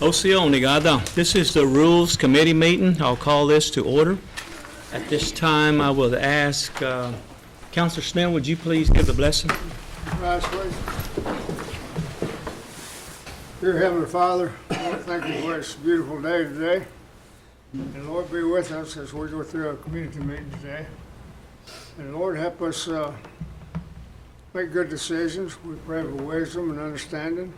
OCO negada. This is the Rules Committee meeting. I'll call this to order. At this time, I will ask Councilor Snell, would you please give the blessing? Rise, please. Dear Heavenly Father, Lord, thank you for this beautiful day today. And Lord, be with us as we go through our community meeting today. And Lord, help us make good decisions. We pray for wisdom and understanding.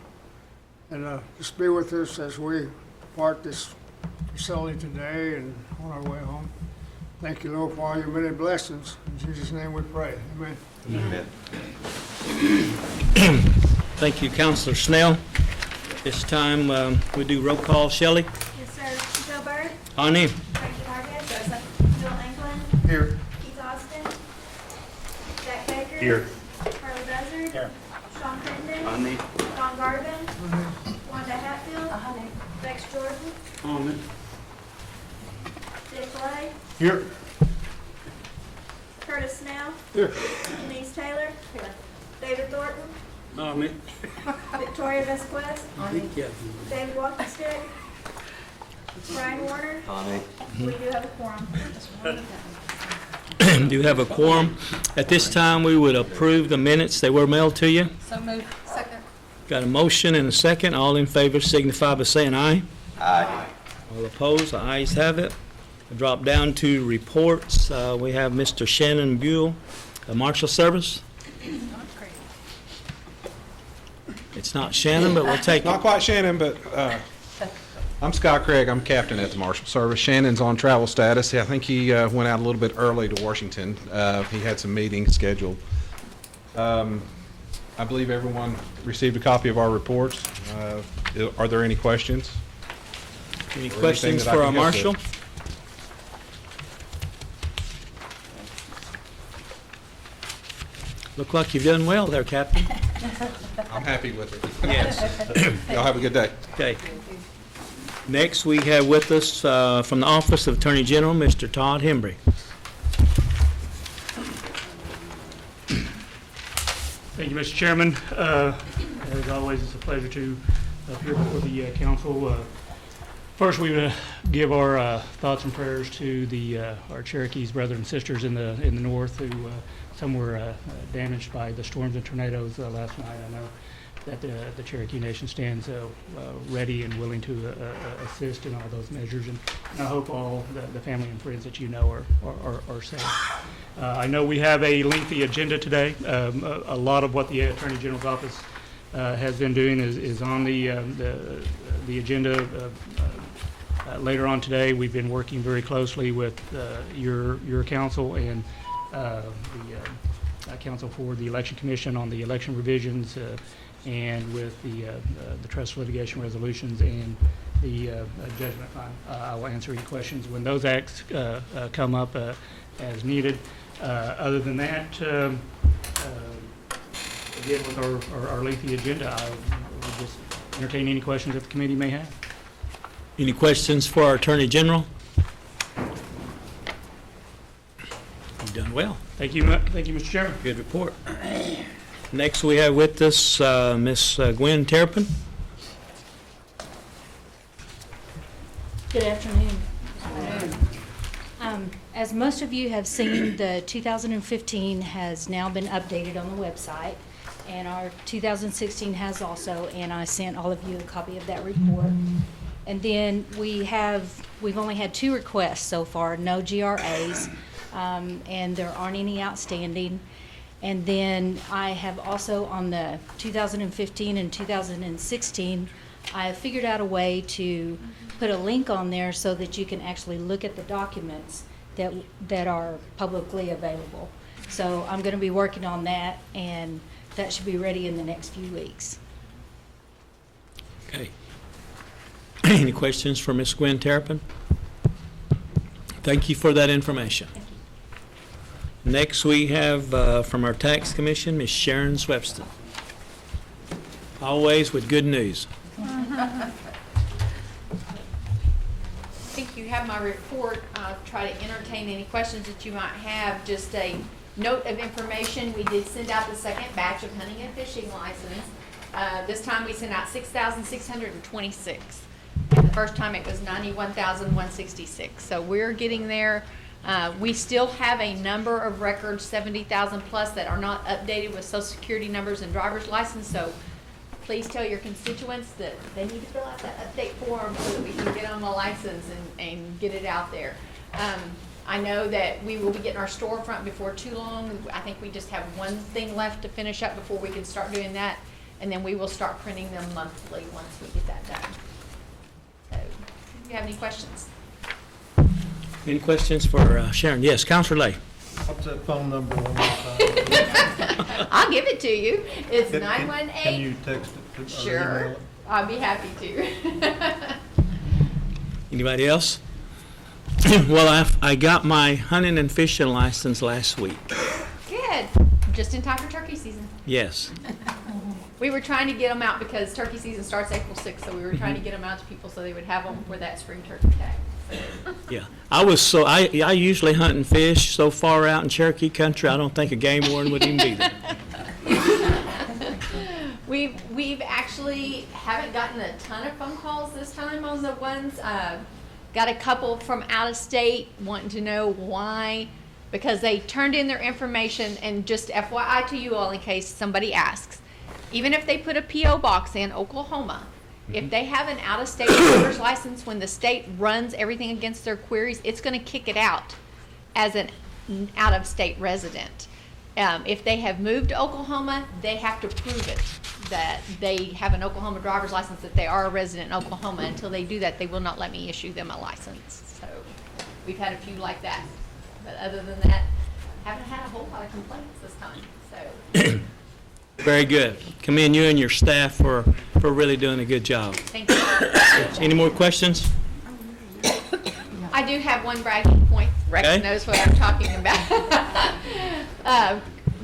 And just be with us as we depart this facility today and on our way home. Thank you, Lord, for all your many blessings. In Jesus' name we pray. Amen. Amen. Thank you, Councilor Snell. This time, we do roll call. Shelley? Yes, sir. Joe Byrd. On in. Frankie Hargis. Bill England. Here. Keith Austin. Jack Baker. Here. Harley Buzzard. Here. Sean Crittenden. On me. Don Garvin. Wanda Hatfield. Rex Jordan. On me. Dick Lay. Here. Curtis Snell. Here. Denise Taylor. David Thornton. On me. Victoria Vesquez. David Walkenstick. Brian Warner. On me. We do have a quorum. Do have a quorum. At this time, we would approve the minutes. They were mailed to you. So moved. Second. Got a motion and a second. All in favor signify by saying aye. Aye. All opposed, the ayes have it. I drop down to reports. We have Mr. Shannon Buell, Marshal Service. It's not Shannon, but we'll take Not it. quite Shannon, but I'm Scott Craig. I'm captain at the Marshal Service. Shannon's on travel status. I think he went out a little bit early to Washington. He had some meetings scheduled. I believe everyone received a copy of our reports. Are there any questions? Any anything questions that I for can our help Marshal? with? Look like you've done well there, Captain. I'm happy with it. Yes. Y'all have a good day. Okay. Next, we have with us from the Office of Attorney General, Mr. Todd Hembry. Thank you, Mr. Chairman. As always, it's a pleasure to appear before the council. First, we want to give our thoughts and prayers to our Cherokee's brothers and sisters in the north who some were damaged by the storms and tornadoes last night. I know that the Cherokee Nation stands ready and willing to assist in all those measures, and I hope all the family and friends that you know are safe. I know we have a lengthy agenda today. A lot of what the Attorney General's office has been doing is on the agenda. Later on today, we've been working very closely with your council and the Council for the Election Commission on the election revisions, and with the trust litigation resolutions and the judgment fund. I will answer any questions when those acts come up as needed. Other than that, again, with our lengthy agenda, I will just entertain any questions that the committee may have. Any questions for our Attorney General? You've done well. Thank you, Mr. Chairman. Good report. Next, we have with us Miss Gwen Terrapin. Good afternoon. As most of you have seen, the 2015 has now been updated on the website, and our 2016 has also, and I sent all of you a copy of that report. And then we've only had 2 requests so far, no GRAs, and there aren't any outstanding. And then I have also, on the 2015 and 2016, I have figured out a way to put a link on there so that you can actually look at the documents that are publicly available. So I'm going to be working on that, and that should be ready in the next few weeks. Okay. Any questions for Miss Gwen Terrapin? Thank you for that information. Next, we have from our Tax Commission, Ms. Sharon Swepston. Always with good news. I think you have my report. I'll try to entertain any questions that you might have. Just a note of information, we did send out the second batch of hunting and fishing license. This time we sent out 6,626. first time it was 91,166. So we're getting there. We still have a number of records, 70,000 plus, that are not updated with social security numbers and driver's license. So please tell your constituents that they need to fill out that update form so that we can get them a license and get it out there. I know that we will be getting our storefront before too long. I think we just have one thing left to finish up before we can start doing that. And then we will start printing them monthly once we get that done. So, do you have any questions? Any questions for Sharon? Yes, Counselor Lay. What's that phone number one more time? I'll give it to you. It's Can 918. you text it or Sure. email it? I'll be happy to. Anybody else? Well, I got my hunting and fishing license last week. Good. Just in time for turkey season. Yes. We were trying to get them out because turkey season starts April 6th, so we were trying to get them out to people so they would have them for that spring turkey tag. Yeah. I usually hunt and fish so far out in Cherokee country, I don't think a game warden would even be there. We've actually haven't gotten a ton of phone calls this time on the ones. Got a couple from out of state wanting to know why, because they turned in their information, and just FYI to you all in case somebody asks, even if they put a P.O. box in Oklahoma, if they have an out-of-state driver's license, when the state runs everything against their queries, it's going to kick it out as an out-of-state resident. If they have moved to Oklahoma, they have to prove it, that they have an Oklahoma driver's license, that they are a resident in Oklahoma. Until they do that, they will not let me issue them a license. So we've had a few like that. But other than that, haven't had a whole lot of complaints this time. So Very good. Commend you and your staff for really doing a good job. thank you. Any more questions? I do have one bragging point. Rex Okay. knows what I'm talking about.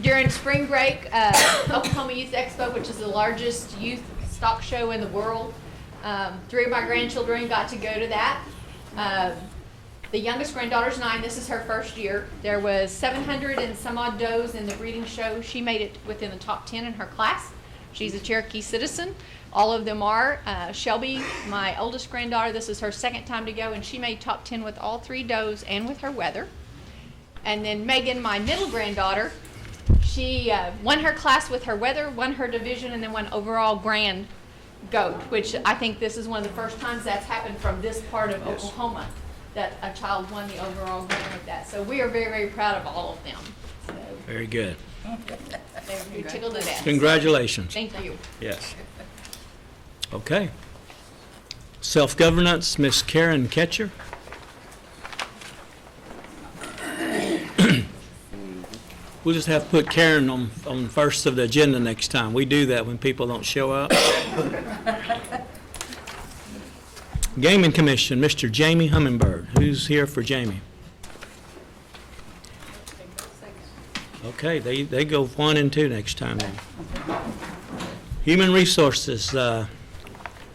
During spring break, Oklahoma Youth Expo, which is the largest youth stock show in the world, 3 of my grandchildren got to go to that. The youngest granddaughter's 9. This is her first year. There was 700 and some odd does in the breeding show. She made it within the top 10 in her class. She's a Cherokee citizen. All of them are. Shelby, my oldest granddaughter, this is her second time to go, and she made top 10 with all 3 does and with her wether. And then Megan, my middle granddaughter, she won her class with her wether, won her division, and then won overall grand goat, which I think this is one of the first times that's happened from this part of Oklahoma, that a child won the overall grand with that. So we are very, very proud of all of them. So Very good. they're tickled to death. Congratulations. Thank you. Yes. Okay. Self-governance, Miss Karen Ketcher. We'll just have to put Karen on first of the agenda next time. We do that when people don't show up. Gaming Commission, Mr. Jamie Hummingbird. Who's here for Jamie? Okay, they go 1 and 2 next time then. Human Resources,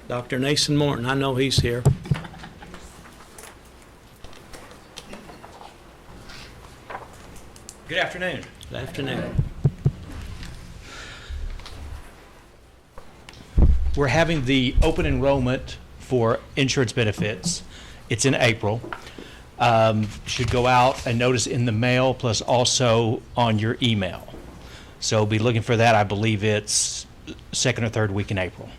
Dr. Nathan Morton, I know he's here. Good afternoon. Good afternoon. We're having the open enrollment for insurance benefits. It's in April. Should go out a notice in the mail, plus also on your email. So be looking for that. I believe it's second or third week in April.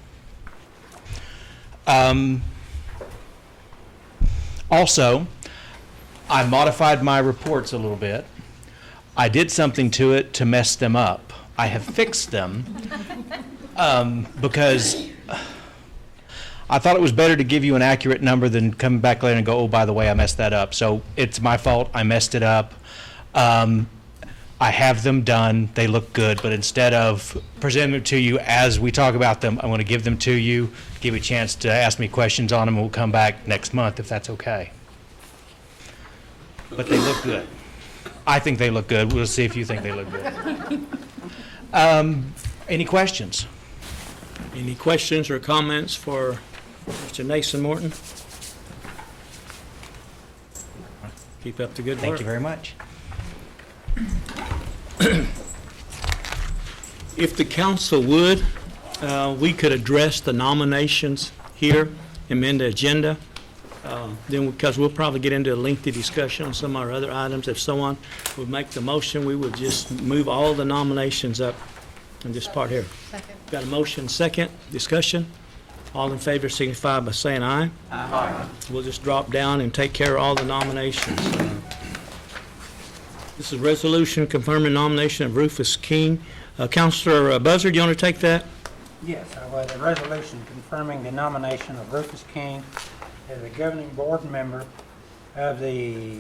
Also, I modified my reports a little bit. I did something to it to mess them up. I have fixed them because I thought it was better to give you an accurate number than come back later and go, oh, by the way, I messed that up. So it's my fault. I messed it up. I have them done. They look good. But instead of presenting them to you as we talk about them, I'm going to give them to you, give you a chance to ask me questions on them, and we'll come back next month if that's okay. But they look good. I think they look good. We'll see if you think they look good. Any questions? Any questions or comments for Mr. Nathan Morton? Keep up the good work. Thank you very much. If the council would, we could address the nominations here amend the agenda. Then, because we'll probably get into a lengthy discussion on some of our other items, if someone would make the motion, we would just move all the nominations up in this part here. Second. Got a motion, second, discussion. All in favor signify by saying aye. Aye. We'll just drop down and take care of all the nominations. This is a resolution confirming nomination of Rufus King. Counselor Buzzard, do you want to take that? Yes, I would. A resolution confirming the nomination of Rufus King as a governing board member of the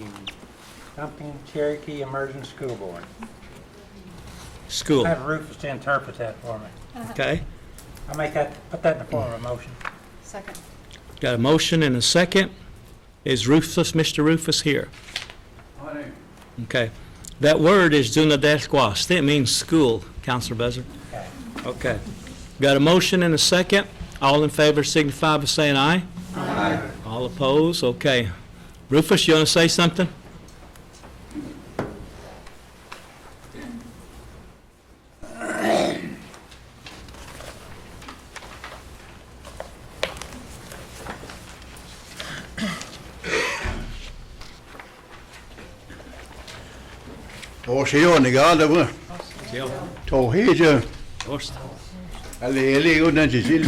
Cherokee Emerging School Board. School, I have Rufus to interpret that for me. okay. I'll put that in the form of a motion. Second. Got a motion and a second. Is Mr. Rufus here? Okay. That word is Dunadesquas. It means school, Counselor Buzzard. Okay. Okay. Got a motion and a second. All in favor signify by saying aye. Aye. All opposed? Okay. Rufus, you want to say something? Årsjön gala va. Ja. Toheja Horst. alle udan til.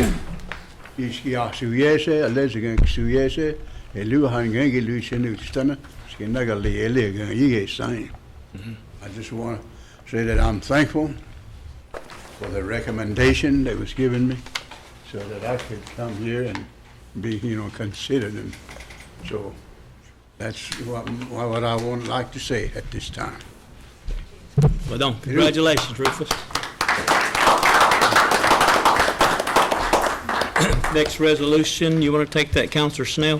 Ja, suyese, alle gang suyese. Elu han gang ilusion utstande. Skal naga alle gang I sign. I just want to say that I'm thankful for the recommendation that was given me so that I could come here and be, considered. And so that's what I would like to say at this time. Well done. Congratulations, Rufus. Next resolution, you want to take that, Counselor Snell?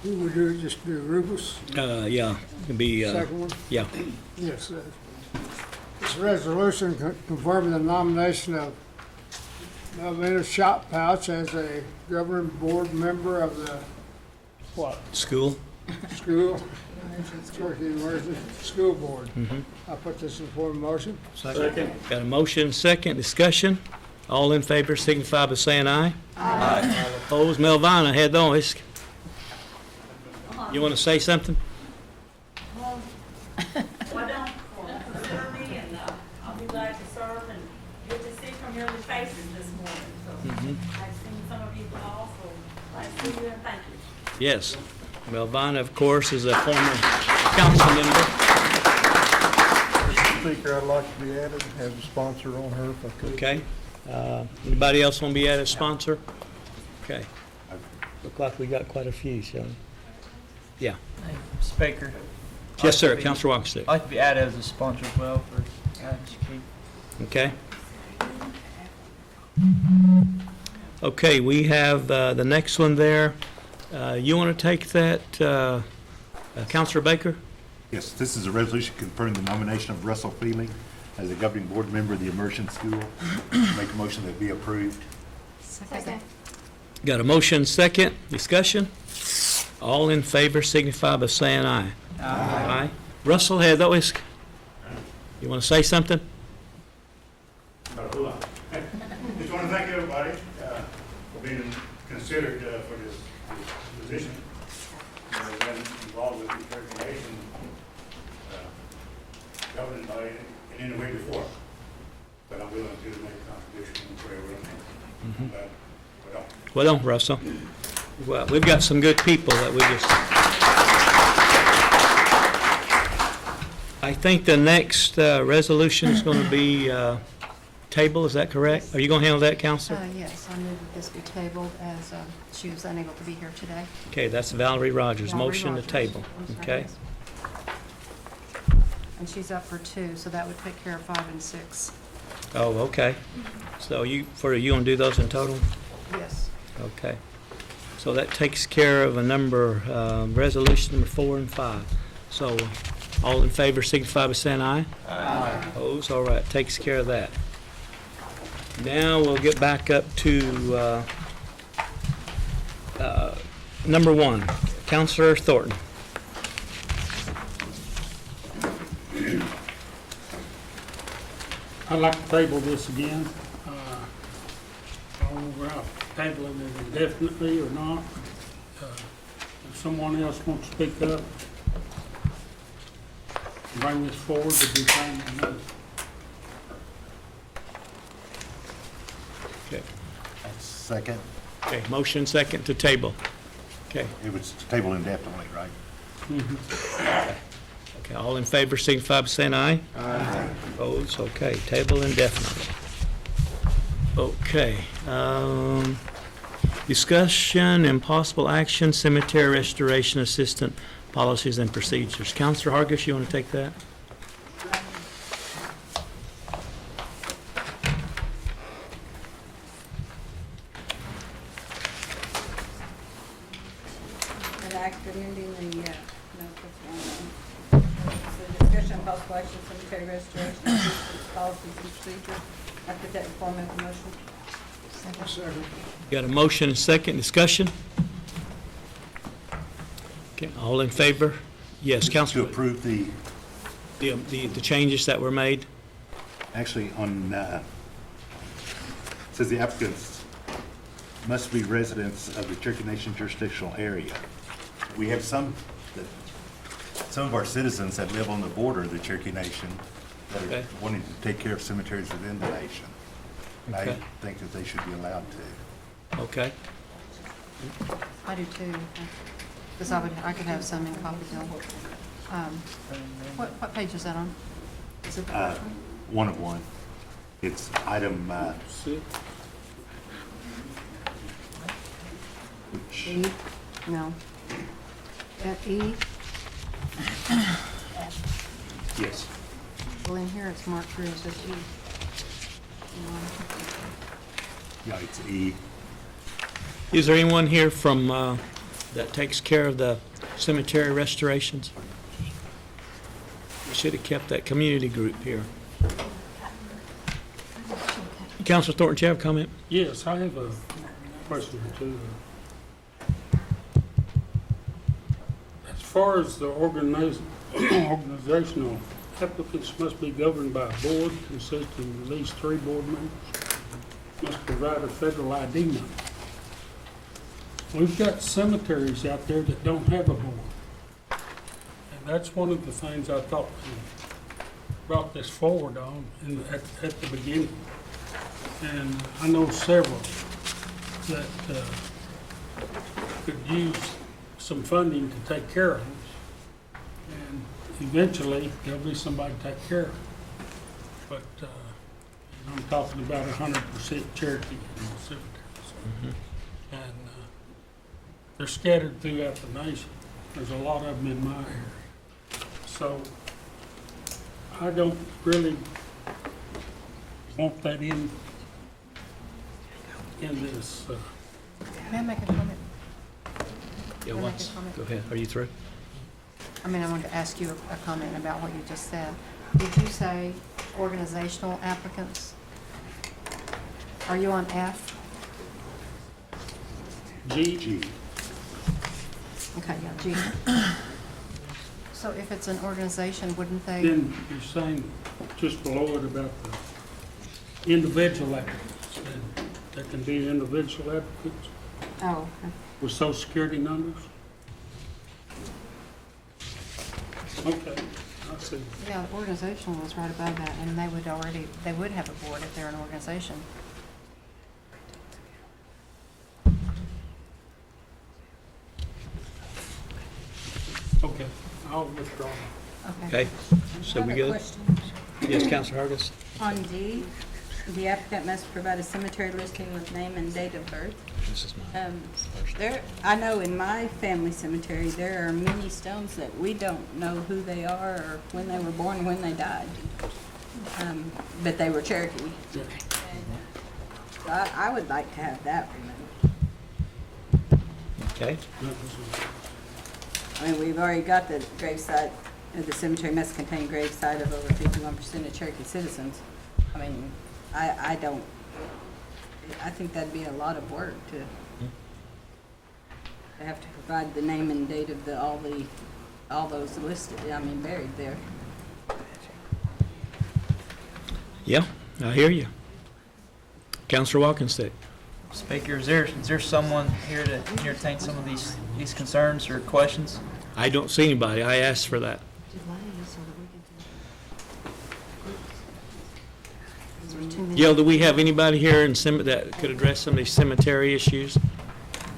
Who would do it, just do Rufus? Yeah, it'd be, Second one? yeah. Yes. This resolution confirming the nomination of Melvina Shop Pouch as a governing board member of the, what, School? school? Cherokee Emerging School Board. I put this in form of motion. Second. Got a motion, second, discussion. All in favor signify by saying aye. Aye. Opposed? Melvina, head on. You want to say something? Why don't consider me, and I'll be glad to serve, and good to see familiar faces this morning. So I've seen some of you all, so glad to see you and thank you. Yes. Melvina, of course, is a former council member. Mr. Speaker, I'd like to be added, have a sponsor on her if I could. Okay. Anybody else want to be added sponsor? Okay. Look like we got quite a few, so. Yeah. Speaker. Yes, sir. Councilor Walker. I'd like to be added as a sponsor as well for Cherokee. Okay. Okay, we have the next one there. You want to take that, Councilor Baker? Yes, this is a resolution confirming the nomination of Russell Feely as a governing board member of the Immersion School. Make a motion that be approved. Second. Got a motion, second, discussion. All in favor signify by saying aye. Aye. Russell, those. You want to say something? Just want to thank everybody for being considered for this position. I've been involved with the Cherokee Nation governed by in any way before, but I'm willing to make a contribution wherever I can. Well done, Russell. Well, we've got some good people that we just... I think the next resolution is going to be table, is that correct? Are you going to handle that, Counselor? Yes, I move that this be tabled as she was unable to be here today. Okay, that's Valerie Rogers. Valerie Motion to Rogers. table. I'm sorry, Okay. yes. And she's up for 2, so that would take care of 5 and 6. Oh, okay. So you want to do those in total? Yes. Okay. So that takes care of a number, resolution number 4 and 5. So all in favor signify by saying aye. Aye. Opposed? All right, takes care of that. Now we'll get back up to number 1, Counselor Thornton. I'd like to table this again. I don't know about tabling it indefinitely or not. If someone else wants to speak up, bring this forward, it'd be fine with me. Okay. Second. Okay, motion second to table. Okay. It was tabled indefinitely, right? Okay, all in favor, signify by saying aye. Aye. Opposed, okay, table indefinitely. Okay, discussion and possible action, cemetery restoration assistant policies and procedures. Counselor Hargis, you want to take that? An act amending the, no, that's wrong. So discussion of possible action, cemetery restoration, assistance, policies and procedures. I put that in form of a motion. Second. Got a motion and second, discussion? Okay, all in favor? Yes, To Counselor, approve the changes that were made? actually says the applicants must be residents of the Cherokee Nation jurisdictional area. We have some of our citizens that live on the border of the Cherokee Nation that are Okay. wanting to take care of cemeteries within the nation. And I Okay. think that they should be allowed to. Okay, I do too, because I could have some in Coffeyville. What page is that on? Is it the first one? One of one. It's item, which, E? No. At E? yes. Well, in here it's marked through, it says E. Yeah, it's E. is there anyone here from, that takes care of the cemetery restorations? We should have kept that community group here. Counselor Thornton, do you have a comment? Yes, I have a question or two. As far as the organizational, applicants must be governed by a board consisting of at least 3 board members, must provide a federal ID number. We've got cemeteries out there that don't have a board. And that's one of the things I thought we brought this forward on at the beginning. And I know several that could use some funding to take care of them. And eventually, there'll be somebody to take care of them. But I'm talking about 100% Cherokee in the cemeteries. And they're scattered throughout the nation. There's a lot of them in my area. So I don't really want that in this. May I make a comment? Yeah, Can I make once. a comment? Go ahead. Are you through? I mean, I wanted to ask you a comment about what you just said. Did you say organizational applicants? Are you on F? G. Okay, yeah, G. So if it's an organization, wouldn't they? Then you're saying just below it about the individual applicants. And there can be individual applicants Oh, okay. with social security numbers? Okay, I see. Yeah, the organizational was right above that, and they would have a board if they're an organization. Okay, I'll withdraw. Okay, so we good? Yes, Counselor Hargis? On D, the applicant must provide a cemetery listing with name and date of birth. This is mine. I know in my family cemetery, there are many stones that we don't know who they are or when they were born, or when they died. But they were Cherokee. Yeah. So I would like to have that removed. Okay, I mean, we've already got the gravesite, the cemetery must contain gravesite of over 51% of Cherokee citizens. I mean, I think that'd be a lot of work to have to provide the name and date of all those listed, buried there. Yeah, I hear you. Counselor Walkenstick. Speaker, is there someone here to entertain some of these concerns or questions? I don't see anybody. I asked for that. Gail, do we have anybody here that could address some of these cemetery issues?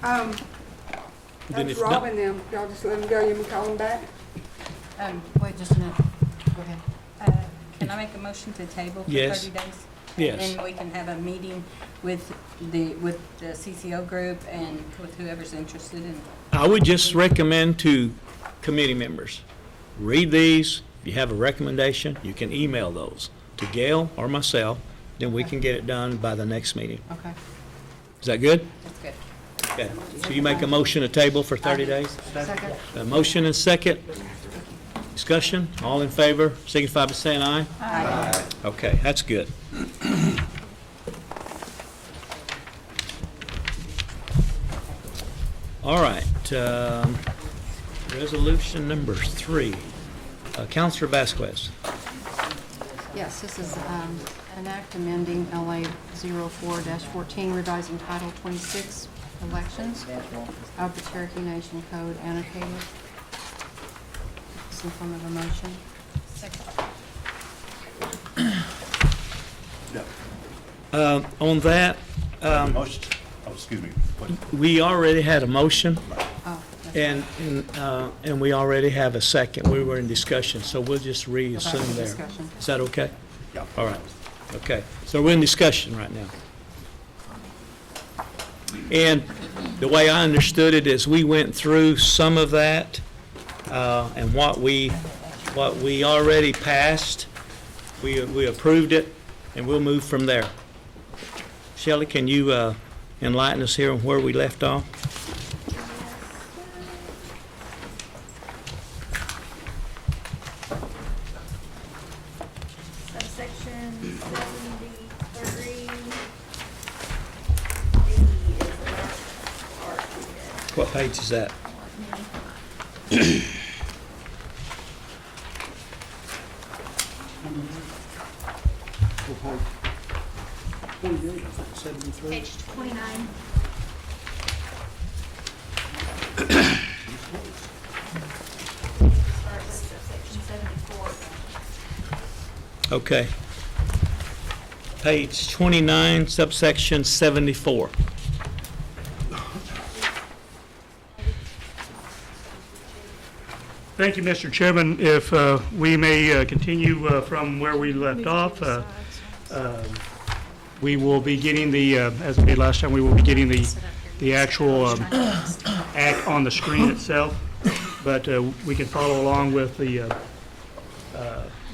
Then That's if Rob not- and them. Y'all just let them go. You can call them back. Wait just a minute. Go ahead. Can I make a motion to table for 30 Yes. days? Yes. And we can have a meeting with the CCO group and with whoever's interested in. I would just recommend to committee members, read these. If you have a recommendation, you can email those to Gail or myself, then we can get it done by the next meeting. Okay, Is that good? that's good. Okay. So you make a motion to table for 30 days? Second. A motion and second. Discussion, all in favor, signify by saying aye. Aye. Okay, that's good. All right, resolution number 3. Counselor Vasquez. Yes, this is an act amending LA 04-14, revising Title 26 elections of the Cherokee Nation Code annotated. This in front of a motion. On that, Motion, oh, excuse me. What- we already had a motion, Oh, that's and we already have a second. We were in discussion, so we'll just reassume About the there. discussion. Is that okay? Yeah. All right, okay. So we're in discussion right now. And the way I understood it is we went through some of that, and what we already passed, we approved it, and we'll move from there. Shelley, can you enlighten us here on where we left off? Subsection 73, What page is that? Page 29. Subsection 74. Okay. Page 29, subsection 74. Thank you, Mr. Chairman. If we may continue from where we left off, we will be getting the, as we did last time, we will be getting the actual act on the screen itself, but we can follow along with the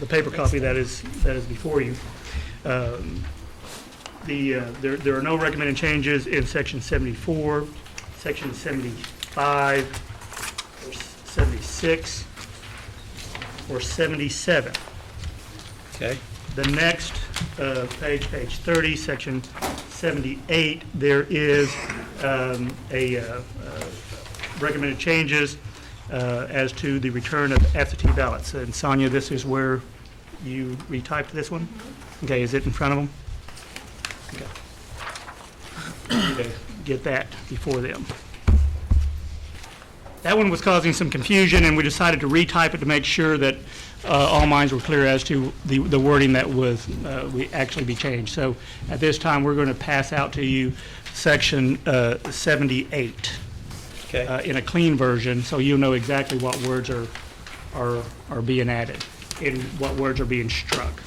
paper copy that is before you. There are no recommended changes in section 74, section 75, or 76, or 77. Okay. The next page 30, section 78, there is recommended changes as to the return of absentee ballots. And Sonia, this is where you retyped this one? Okay, is it in front of them? Okay. Need to get that before them. That one was causing some confusion, and we decided to retype it to make sure that all minds were clear as to the wording that was we actually be changed. So at this time, we're going to pass out to you section 78 in a clean version, so you'll know exactly what words are being added and what words are being struck.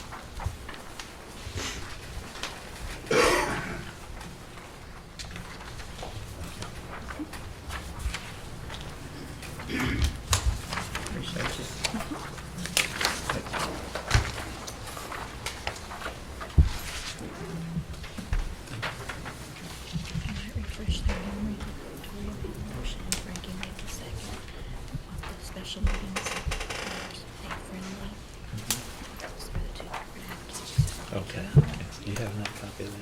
Refresh their memory. Victoria made the motion, Frankie made the second. What the special meetings, pay friendly. Those are the two different acts. Okay. You have that copy of that?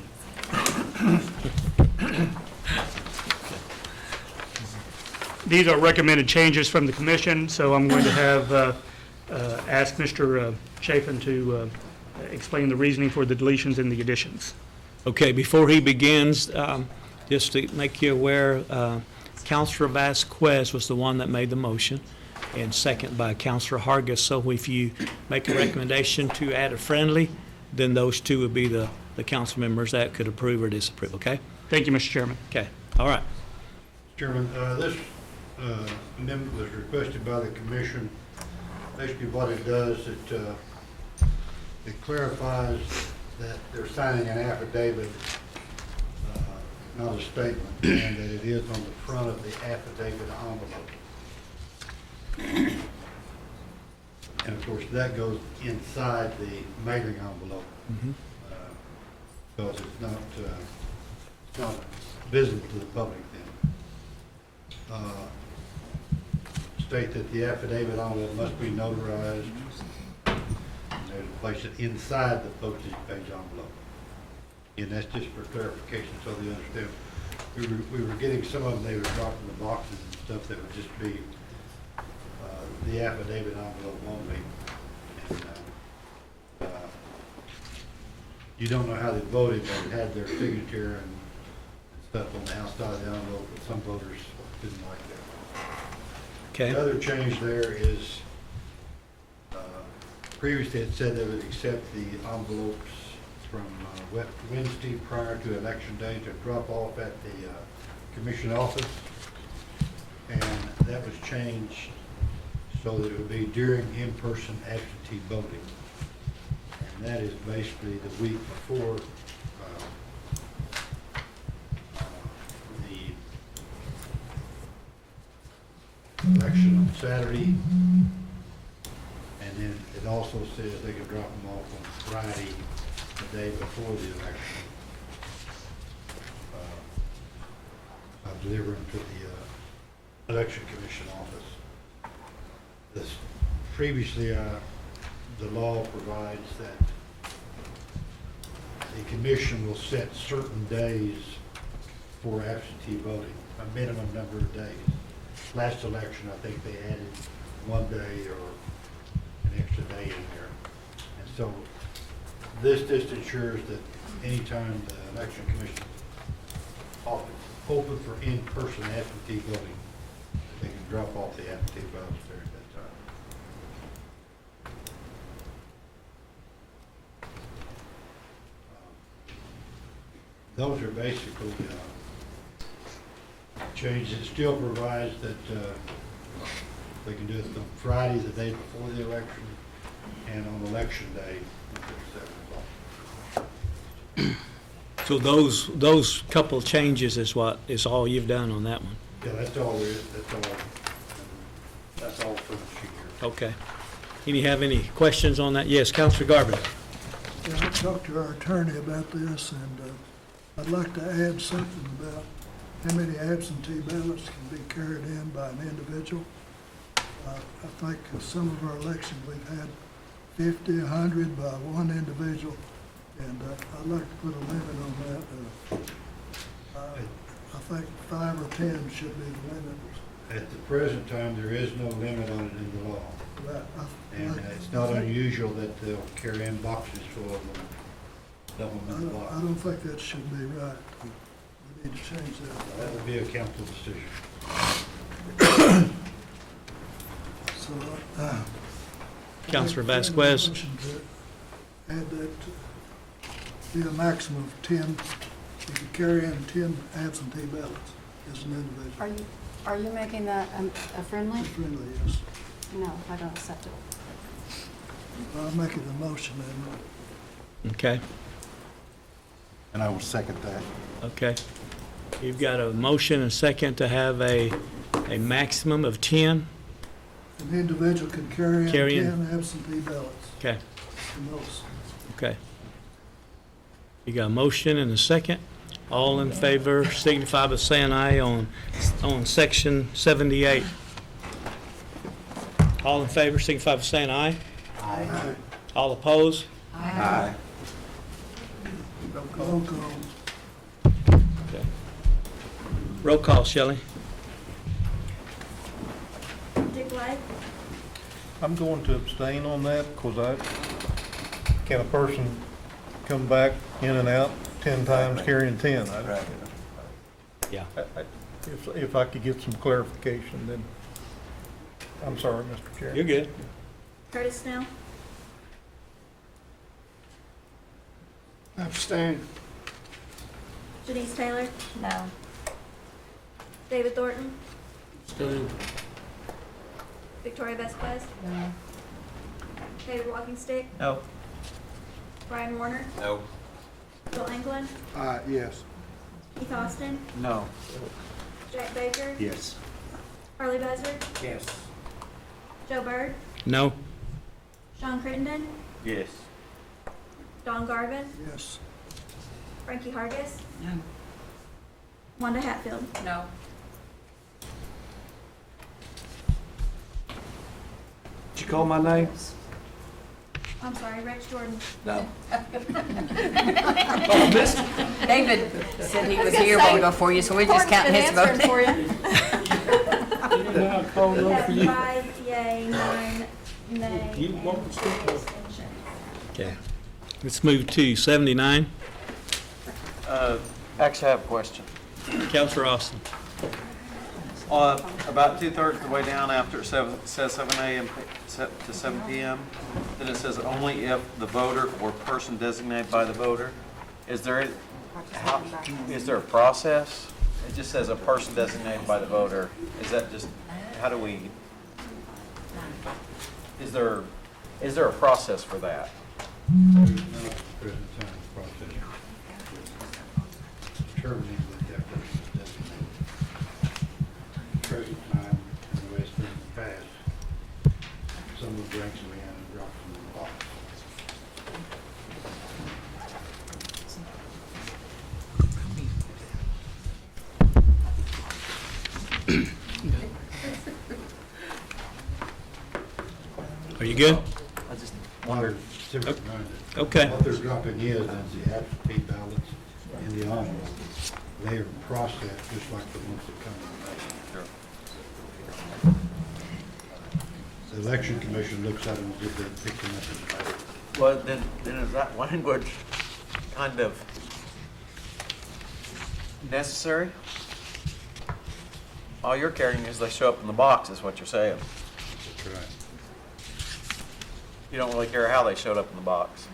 These are recommended changes from the commission, so I'm going to have ask Mr. Chapin to explain the reasoning for the deletions and the additions. Okay, before he begins, just to make you aware, Counselor Vasquez was the one that made the motion, and second by Counselor Hargis. So if you make a recommendation to add a friendly, then those two would be the council members that could approve or disapprove, okay? Thank you, Mr. Chairman. Okay, all right. Chairman, this amendment was requested by the commission. Basically what it does, it clarifies that they're signing an affidavit, not a statement, and that it is on the front of the affidavit envelope. And of course, that goes inside the mailing envelope. Because it's not visible to the public then. State that the affidavit envelope must be notarized. And there's a place it inside the postage page envelope. And that's just for clarification so they understand. We were getting some of them, they were dropping the boxes and stuff that would just be the affidavit envelope only. And, you don't know how they voted, but it had their signature and stuff on the outside of the envelope, but some voters didn't like that. Okay. The other change there is, previously it said they would accept the envelopes from Wednesday prior to election day to drop off at the commission office. And that was changed so that it would be during in-person absentee voting. And that is basically the week before the election on Saturday. And then it also says they can drop them off on Friday, the day before the election. I'll deliver them to the election commission office. This, previously, the law provides that the commission will set certain days for absentee voting, a minimum number of days. Last election, I think they added one day or an extra day in there. And so this just ensures that anytime the election commission office open for in-person absentee voting, they can drop off the absentee ballots there at that time. Those are basically changes. It still provides that they can do it on Friday, the day before the election, and on election day, at 7 o'clock. So those couple changes is all you've done on that one? Yeah, that's all there is. That's all for the sheet here. Okay. Have any questions on that? Yes, Councilor Garvin. Yeah, I talked to our attorney about this, and I'd like to add something about how many absentee ballots can be carried in by an individual. I think some of our elections, we've had 50, 100 by one individual, and I'd like to put a limit on that. I think 5 or 10 should be the limit. At the present time, there is no limit on it in the law. Right. And it's not unusual that they'll carry in boxes full of them, dump them in the box. I don't think that should be right. We need to change that. That would be a council decision. So, Councilor Vasquez. Motion to add that to be a maximum of 10, you can carry in 10 absentee ballots as an individual. Are you making that a friendly? Friendly, yes. No, I don't accept it. I'm making the motion then. Okay, And I will second that. okay. You've got a motion and a second to have a maximum of 10? An individual can carry Carry in in. 10 absentee ballots. Okay, The most. okay. You got a motion and a second. All in favor signify by saying aye on section 78. All in favor signify by saying aye. Aye. All opposed? Aye. Roll call. Okay. Roll call, Shelley. Dick Light, I'm going to abstain on that because can a person come back in and out 10 times carrying 10? Yeah. If I could get some clarification, then, I'm sorry, Mr. Chair. You're good. Curtis Snell, Abstain. Janice Taylor, No. David Thornton, Stay. Victoria Vasquez, No. David Walkingstick, No. Brian Warner, No. Bill England, Yes. Keith Austin, No. Jack Baker, Yes. Harley Buzzard, Yes. Joe Byrd, No? Sean Crittenden, Yes. Don Garvin, Yes. Frankie Hargis, No. Wanda Hatfield. No. Did you call my name? I'm sorry, Rex Jordan. No. David said he was here a while ago for you, so we're just counting his vote. For you. Yeah, I called We over have for you. 5 yay, 9 nay, You and won't speak 3 up. abstentions. Okay. Let's move to 79. Actually, I have a question. Counselor Austin. About 2/3 of the way down after it says 7 a.m. to 7 p.m., then it says only if the voter or person designated by the voter. Is there a process? It just says a person designated by the voter. Is that just, how do we, is there a process for that? There's no present time process determining what that person is designated. Present time, and the way it's been in the past, someone brings them in and drops them in the box. Are you good? I just Wondered. Okay. What they're dropping is the absentee ballots in the envelope. They are processed just like the ones that come in the mail. The election commission looks at them as if they picked them up in the mail. Well, then is that language kind of necessary? All you're carrying is they show up in the box, is what you're saying. That's right. You don't really care how they showed up in the box.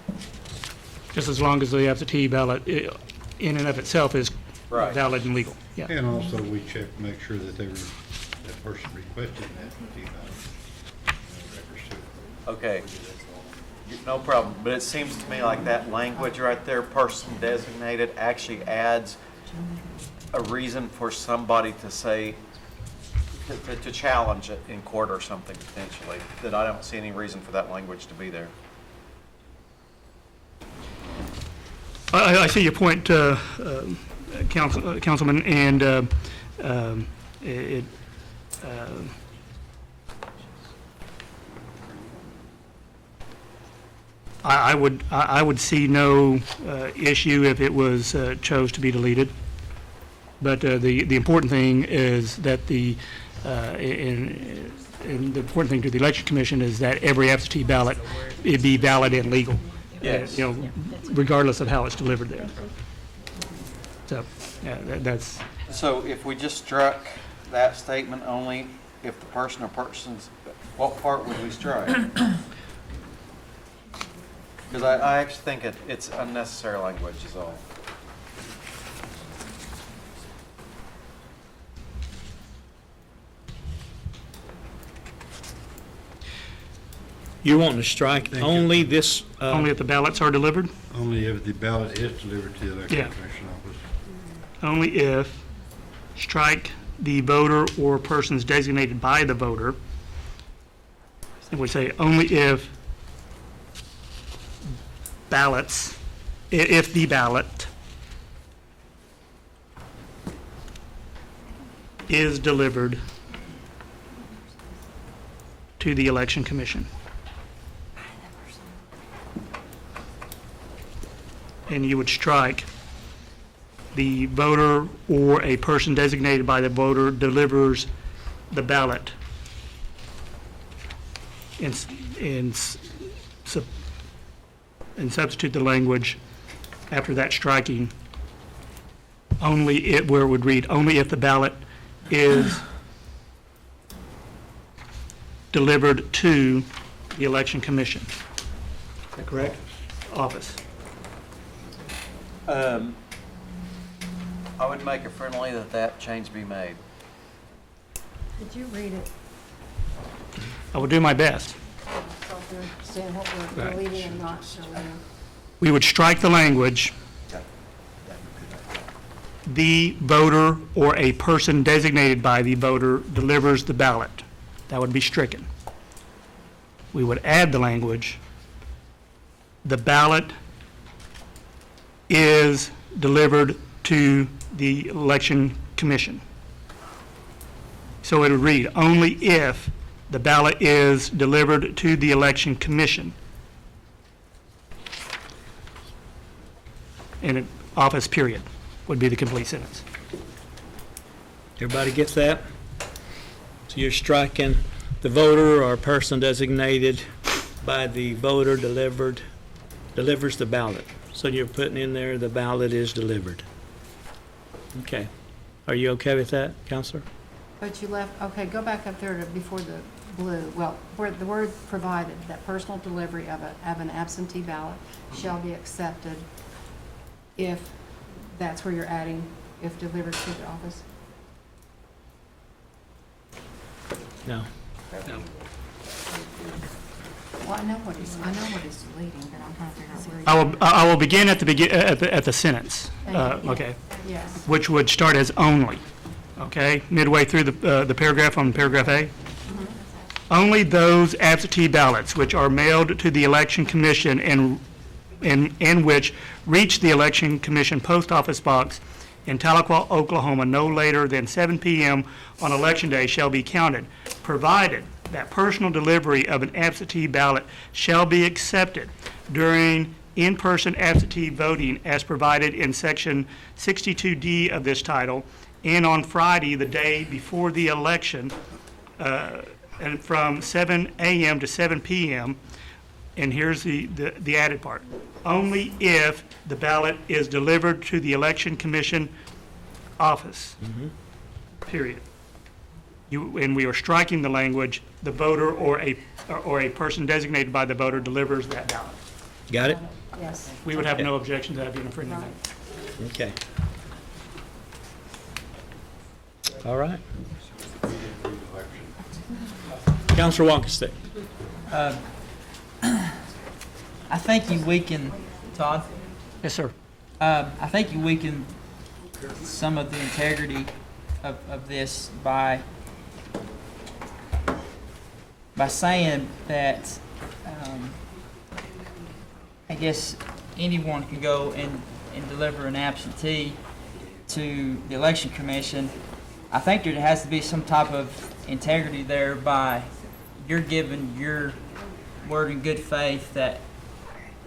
Just as long as the absentee ballot in and of itself is Right. valid and legal. Yeah. And also, we check, make sure that that person requested an absentee ballot. Okay, no problem, but it seems to me like that language right there, person designated, actually adds a reason for somebody to say, to challenge it in court or something potentially, that I don't see any reason for that language to be there. I see your point, Councilman, and I would see no issue if it was chose to be deleted. But the important thing is that and the important thing to the Election Commission is that every absentee ballot, it be valid and legal. Yes. Regardless of how it's delivered there. So, yeah, that's. So if we just struck that statement only if the person or persons, what part would we strike? Because I actually think it's unnecessary language is all. You're wanting to strike only this? Only if the ballots are delivered? Only if the ballot is delivered to the election Yeah. commission office. Only if, strike the voter or persons designated by the voter. And we say only if ballots, if the ballot is delivered to the Election Commission. And you would strike the voter or a person designated by the voter delivers the ballot and substitute the language after that striking, where it would read, only if the ballot is delivered to the election commission. Is that correct? Office. I would make it friendly that change be made. Did you read it? I will do my best. So if we understand what we're Right. deleting and not deleting. We would strike the language, the voter or a person designated by the voter delivers the ballot. That would be stricken. We would add the language, the ballot is delivered to the election commission. So it would read, only if the ballot is delivered to the election commission. And an office period would be the complete sentence. Everybody gets that? So you're striking the voter or person designated by the voter delivers the ballot. So you're putting in there, the ballot is delivered. Okay. Are you okay with that, Counselor? But you left, okay, go back up there to before the blue. Well, where the word provided, that personal delivery of an absentee ballot shall be accepted if that's where you're adding, if delivered to the office. No. Well, I know what he's deleting, but I'm trying to figure out where he's. I will begin at the sentence, Thank you. okay, Yes. which would start as only, okay, midway through the paragraph on paragraph A. Only those absentee ballots which are mailed to the election commission and which reach the election commission post office box in Tahlequah, Oklahoma, no later than 7 p.m. on election day shall be counted, provided that personal delivery of an absentee ballot shall be accepted during in-person absentee voting as provided in Section 62D of this title, and on Friday, the day before the election, and from 7 a.m. to 7 p.m., and here's the added part, only if the ballot is delivered to the election commission office, period. And we are striking the language, the voter or a person designated by the voter delivers that ballot. Got it? Yes. We would have no objection to that being a friendly amendment. Okay. All right. Counselor Walkenstein. I think you weaken, Todd, Yes, sir. I think you weaken some of the integrity of this by saying that, I guess anyone can go and deliver an absentee to the election commission. I think there has to be some type of integrity there by you're giving your word in good faith that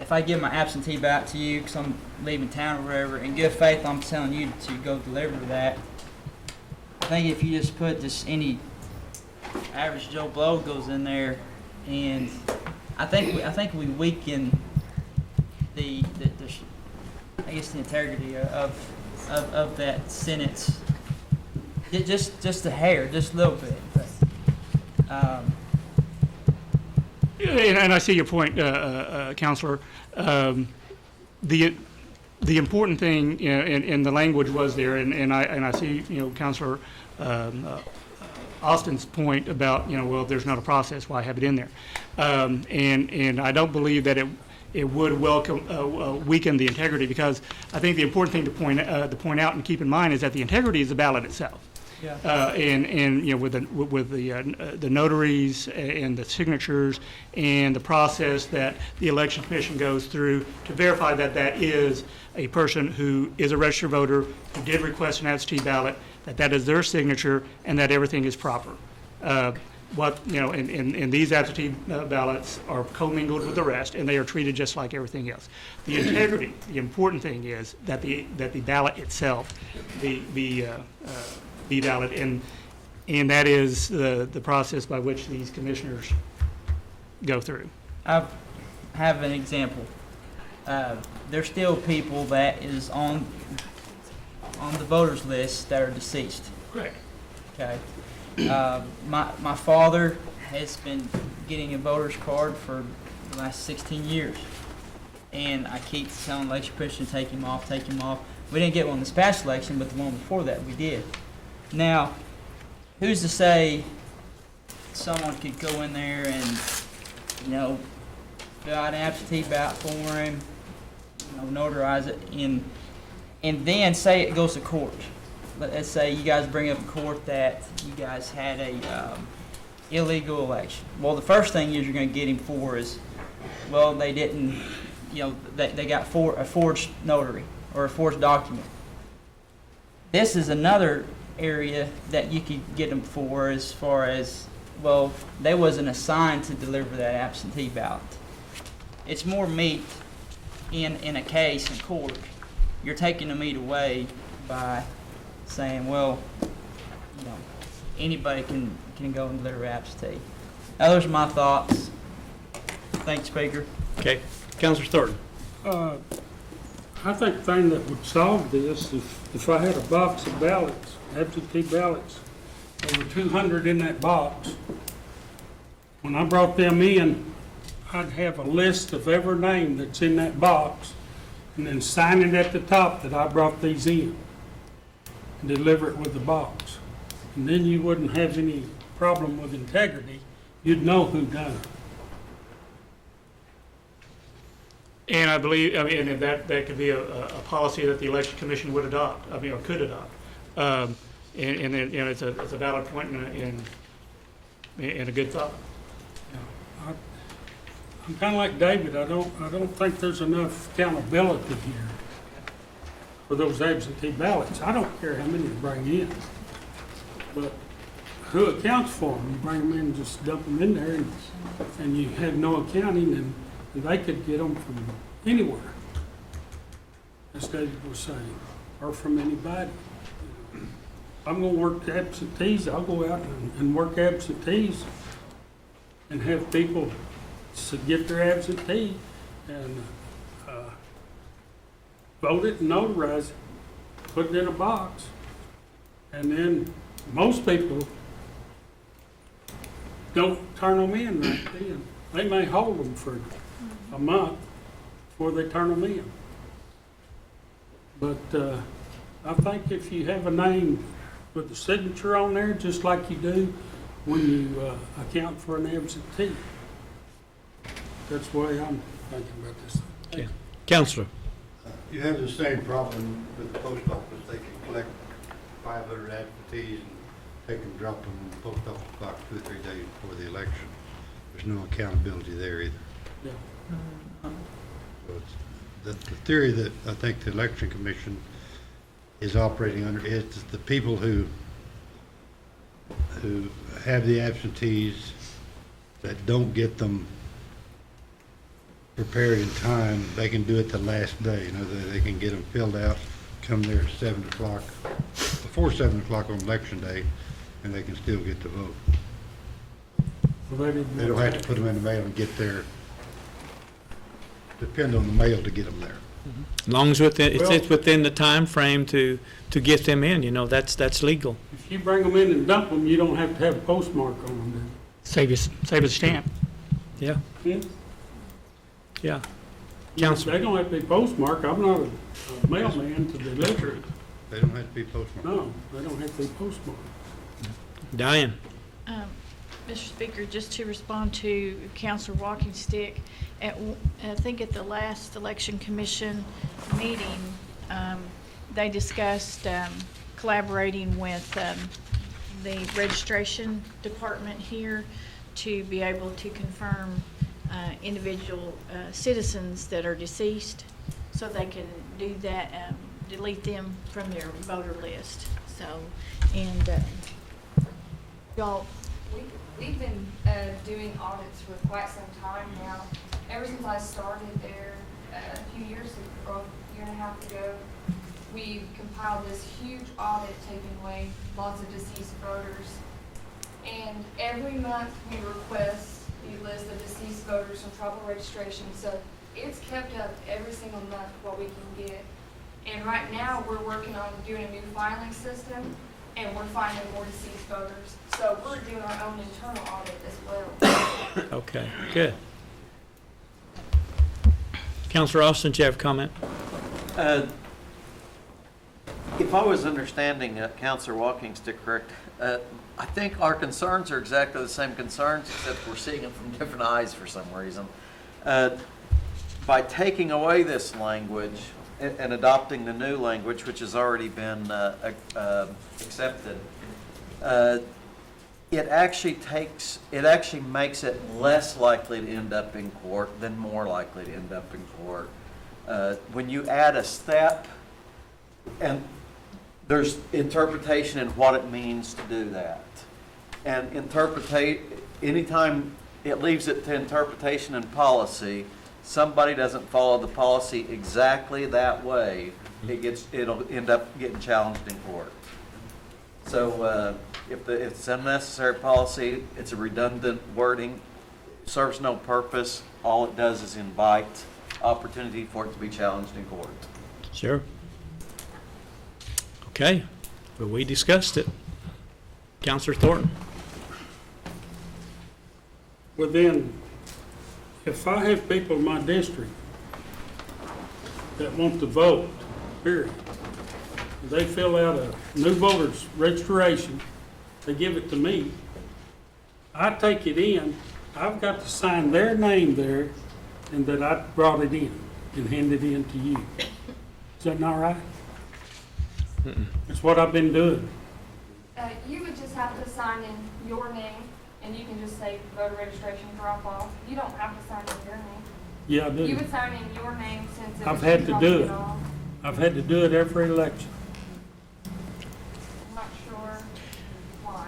if I give my absentee ballot to you because I'm leaving town or wherever, in good faith I'm telling you to go deliver that. I think if you just put just any average Joe Blow goes in there, and I think we weaken the I guess the integrity of that sentence. Just a hair, just a little bit. But, And I see your point, Counselor. The important thing, you know, in the language was there, and I see, you know, Counselor Austin's point about, you know, well, there's not a process, why have it in there? And I don't believe that it would weaken the integrity, because I think the important thing to point out and keep in mind is that the integrity is the ballot itself. Yeah. And you know, with the notaries and the signatures and the process that the election commission goes through to verify that that is a person who is a registered voter who did request an absentee ballot, that is their signature, and that everything is proper. And these absentee ballots are commingled with the rest, and they are treated just like everything else. The integrity, the important thing is that the ballot itself, be valid, and that is the process by which these commissioners go through. I have an example. there's still people that is on the voters list that are deceased. Correct. Okay. My father has been getting a voter's card for the last 16 years. And I keep telling the election commission to take him off, take him off. We didn't get one this past election, but the one before that we did. Now, who's to say someone could go in there and, fill out an absentee ballot for him, notarize it, and then say it goes to court. Let's say you guys bring up in court that you guys had a illegal election. Well, the first thing you're going to get him for is, well, they didn't, they got a forged notary or a forged document. This is another area that you could get them for as far as, well, they wasn't assigned to deliver that absentee ballot. It's more meat in a case in court. You're taking the meat away by saying, well, anybody can go and deliver absentee. Now, those are my thoughts. Thanks, Speaker. Okay. Councilor Thornton. I think the thing that would solve this, if I had a box of ballots, absentee ballots, there were 200 in that box. When I brought them in, I'd have a list of every name that's in that box, and then sign it at the top that I brought these in, and deliver it with the box. And then you wouldn't have any problem with integrity. You'd know who done it. And I believe, and that could be a policy that the election commission would adopt, or could adopt. And then, it's a valid point and a good thought. I'm kind of like David. I don't think there's enough accountability here for those absentee ballots. I don't care how many you bring in, but who accounts for them? You bring them in and just dump them in there, and you have no accounting, and they could get them from anywhere, as David was saying, or from anybody. I'm going to work absentees. I'll go out and work absentees and have people get their absentee and vote it and notarize it, put it in a box, and then most people don't turn them in right then. They may hold them for a month before they turn them in. But I think if you have a name with a signature on there, just like you do when you account for an absentee, that's the way I'm thinking about this. Okay. Councilor. You have the same problem with the post office. They can collect 500 absentees and take them, drop them in the post office box 2 or 3 days before the election. There's no accountability there either. Yeah. So it's the theory that I think the election commission is operating under is the people who have the absentees that don't get them prepared in time, they can do it the last day. They can get them filled out, come there at 7 o'clock, before 7 o'clock on election day, and they can still get to vote. Well, they don't have to put them in the mail and get there. Depend on the mail to get them there. As long as it's within the time frame to get them in, that's legal. If you bring them in and dump them, you don't have to have a postmark on them then. Save a stamp. Yeah. Yeah. Yeah. They don't have to be postmarked. I'm not a mailman to deliver it. They don't have to be postmarked. No, they don't have to be postmarked. Diane. Mr. Speaker, just to respond to Councilor Walking Stick, I think at the last Election Commission meeting, they discussed collaborating with the registration department here to be able to confirm individual citizens that are deceased, so they can do that, delete them from their voter list. So, and y'all. We've been doing audits for quite some time now. Ever since I started there a few years ago, a year and a half ago, we've compiled this huge audit taking away lots of deceased voters. And every month we request the list of deceased voters from tribal registration. So it's kept up every single month what we can get. And right now, we're working on doing a new filing system, and we're finding more deceased voters. So we're doing our own internal audit as well. Okay, good. Counselor Austin, do you have a comment? If I was understanding Counselor Walkingstick correct, I think our concerns are exactly the same concerns, except we're seeing them from different eyes for some reason. By taking away this language and adopting the new language, which has already been accepted, it actually makes it less likely to end up in court than more likely to end up in court. When you add a step, and there's interpretation in what it means to do that. And anytime it leaves it to interpretation and policy, somebody doesn't follow the policy exactly that way, it'll end up getting challenged in court. So if it's unnecessary policy, it's a redundant wording, serves no purpose, all it does is invite opportunity for it to be challenged in court. Sure. Okay, well, we discussed it. Counselor Thornton? Well then, if I have people in my district that want to vote, period, they fill out a new voter's registration, they give it to me, I take it in, I've got to sign their name there and that I brought it in and hand it in to you. Is that not right? That's what I've been doing. You would just have to sign in your name, and you can just say voter registration drop off. You don't have to sign in your name. Yeah, I do. You would sign in your name since it was I've had to dropping do it it. off. I've had to do it every election. I'm not sure why.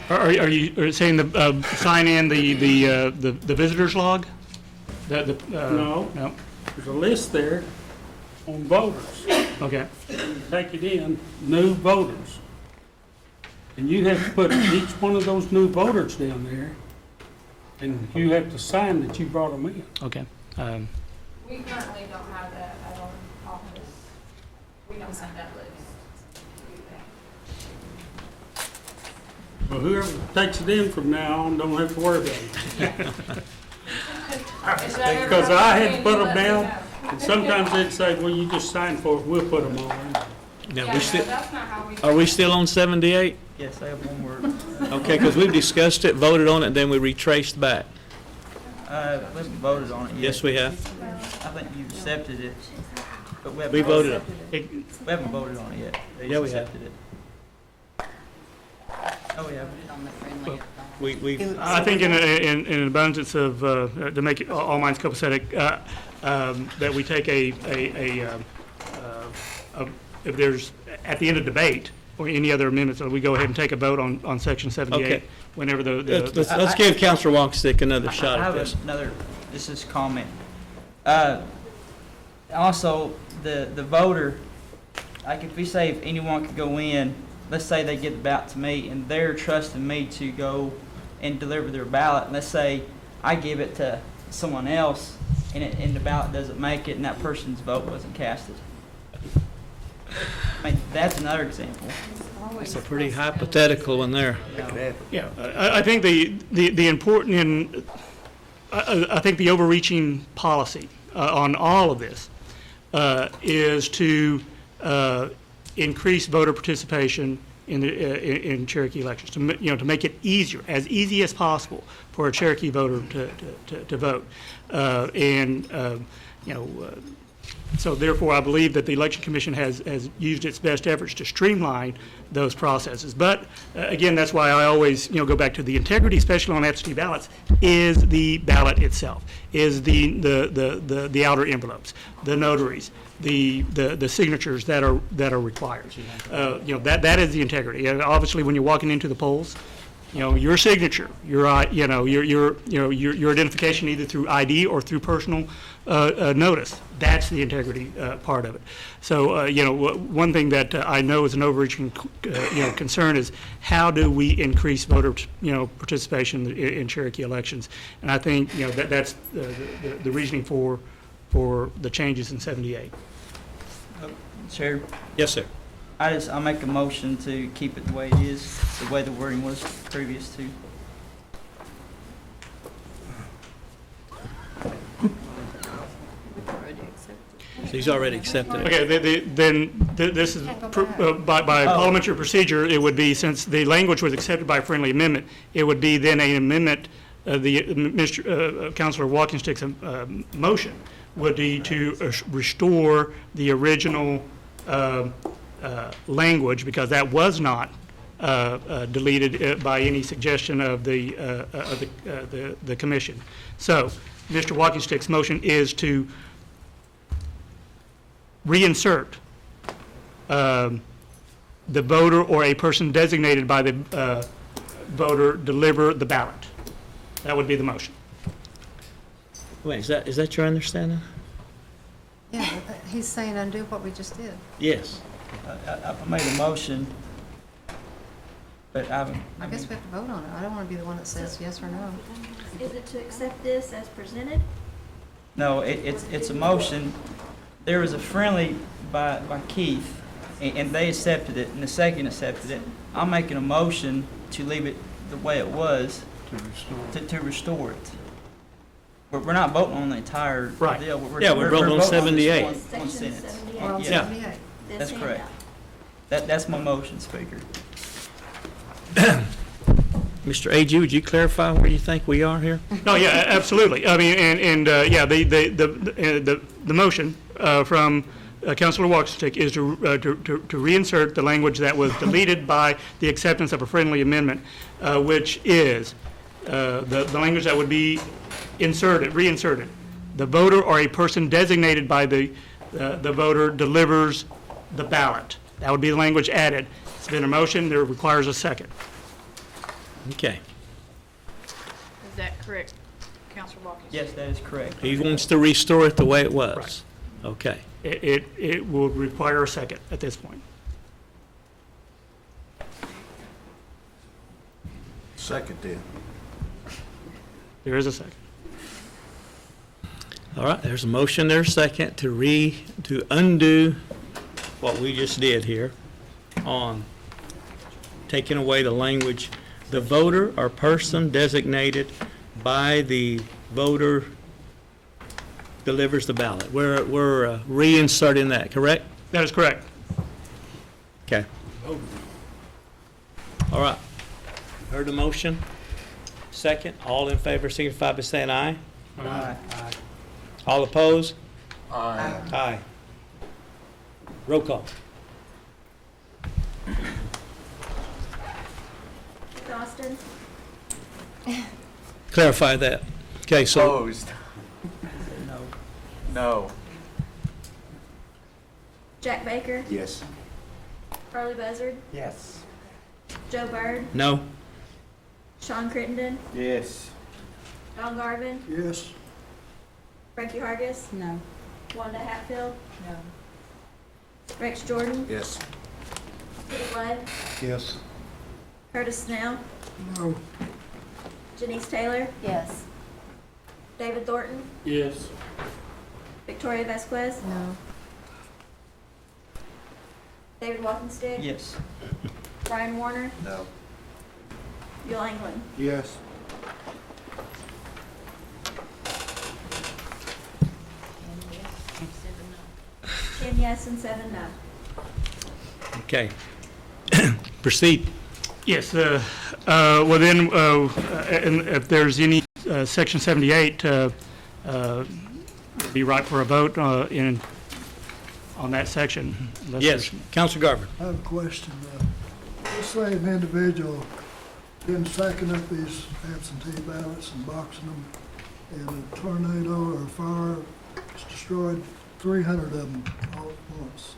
Are you saying the sign in the visitors log? No. No. There's a list there on voters. Okay. Take it in, new voters. And you have to put each one of those new voters down there, and you have to sign that you brought them in. Okay. We currently don't have that at our office. We don't have that list. Well, whoever takes it in from now on don't have to worry about it. Because I had to put them down, and sometimes they'd say, well, you just sign for it, we'll put them all in. Now, Yeah, we no, still, that's not how we. are we still on 78? Yes, I have one word. Okay, because we've discussed it, voted on it, and then we retraced back. We haven't voted on it yet. Yes, we have. I think you accepted it, but we haven't. We voted on it. We haven't voted on it yet. They Yeah, just we have. accepted it. Oh, we have. I think in an abundance of, to make it all minds copacetic, that we take if there's, at the end of debate, or any other amendments, we go ahead and take a vote on section 78, Okay. whenever Let's give Counselor Walkstick another shot I at have this. another, this is comment. Also, the voter, like if we say if anyone could go in, let's say they get the ballot to me and they're trusting me to go and deliver their ballot. Let's say I give it to someone else and the ballot doesn't make it and that person's vote wasn't casted. I mean, that's another example. It's a pretty hypothetical one there. Yeah, I think the important, I think the overreaching policy on all of this is to increase voter participation in Cherokee elections, to make it easier, as easy as possible for a Cherokee voter to vote, so therefore, I believe that the Election Commission has used its best efforts to streamline those processes. But again, that's why I always go back to the integrity, especially on absentee ballots, is the ballot itself, is the outer envelopes, the notaries, the signatures that are required. That is the integrity. And obviously, when you're walking into the polls, your signature, your identification either through ID or through personal notice. That's the integrity part of it. So, one thing that I know is an overreaching, concern is how do we increase voter, participation in Cherokee elections? And I think, that's the reasoning for the changes in 78. Chair, Yes, sir. I'll make a motion to keep it the way it is, the way the wording was previous to. He's already accepted it. Okay, then this is, by parliamentary procedure, it would be, since the language was accepted by a friendly amendment, it would be then an amendment, Councilor Walkingstick's motion would be to restore the original language, because that was not deleted by any suggestion of the commission. So, Mr. Walkingstick's motion is to reinsert the voter or a person designated by the voter deliver the ballot. That would be the motion. Wait, is that your understanding? Yeah, but he's saying undo what we just did. Yes. I made a motion, but I guess we have to vote on it. I don't want to be the one that says yes or no. Is it to accept this as presented? No, it's a motion. There was a friendly by Keith, and they accepted it, and the second accepted it. I'm making a motion to leave it the way it was, to restore it. We're not voting on the entire Right. deal. We're voting on 78. One sentence. We're on Yeah. 78. That's correct. That's my motion, Speaker. Mr. A.G., would you clarify where you think we are here? No, yeah, absolutely. I mean, the motion from Councilor Walkstick is to reinsert the language that was deleted by the acceptance of a friendly amendment, which is the language that would be reinserted. The voter or a person designated by the voter delivers the ballot. That would be the language added. It's been a motion. There requires a second. Okay. Is that correct, Councilor Watkins? Yes, that is correct. He wants to restore it the way it was. Right. Okay. It will require a second at this point. Second then. There is a second. All right, there's a motion, there's a second to undo what we just did here on taking away the language, the voter or person designated by the voter delivers the ballot. We're reinserting that, correct? That is correct. Okay. All right. Heard the motion? Second, all in favor signify by saying aye. Aye. All opposed? Aye. Aye. Roll call. Austin? Clarify that. Okay, so Opposed? No. Jack Baker? Yes. Carly Buzzard? Yes. Joe Byrd? no. Sean Crittenden? Yes. Don Garvin? Yes. Frankie Hargis? No. Wanda Hatfield? No. Rex Jordan? Yes. Kenny Flood? Yes. Curtis Snell? No. Janice Taylor? Yes. David Thornton? Yes. Victoria Vasquez? No. David Walkenstick? Yes. Brian Warner? No. Bill England? Yes. Ten yes and 7 no. Okay. Proceed. Yes, well then, and if there's any, Section 78, be right for a vote on that section. unless Yes, there's- Councilor Garver. I have a question. Let's say an individual been stacking up these absentee ballots and boxing them, and a tornado or a fire has destroyed 300 of them all at once.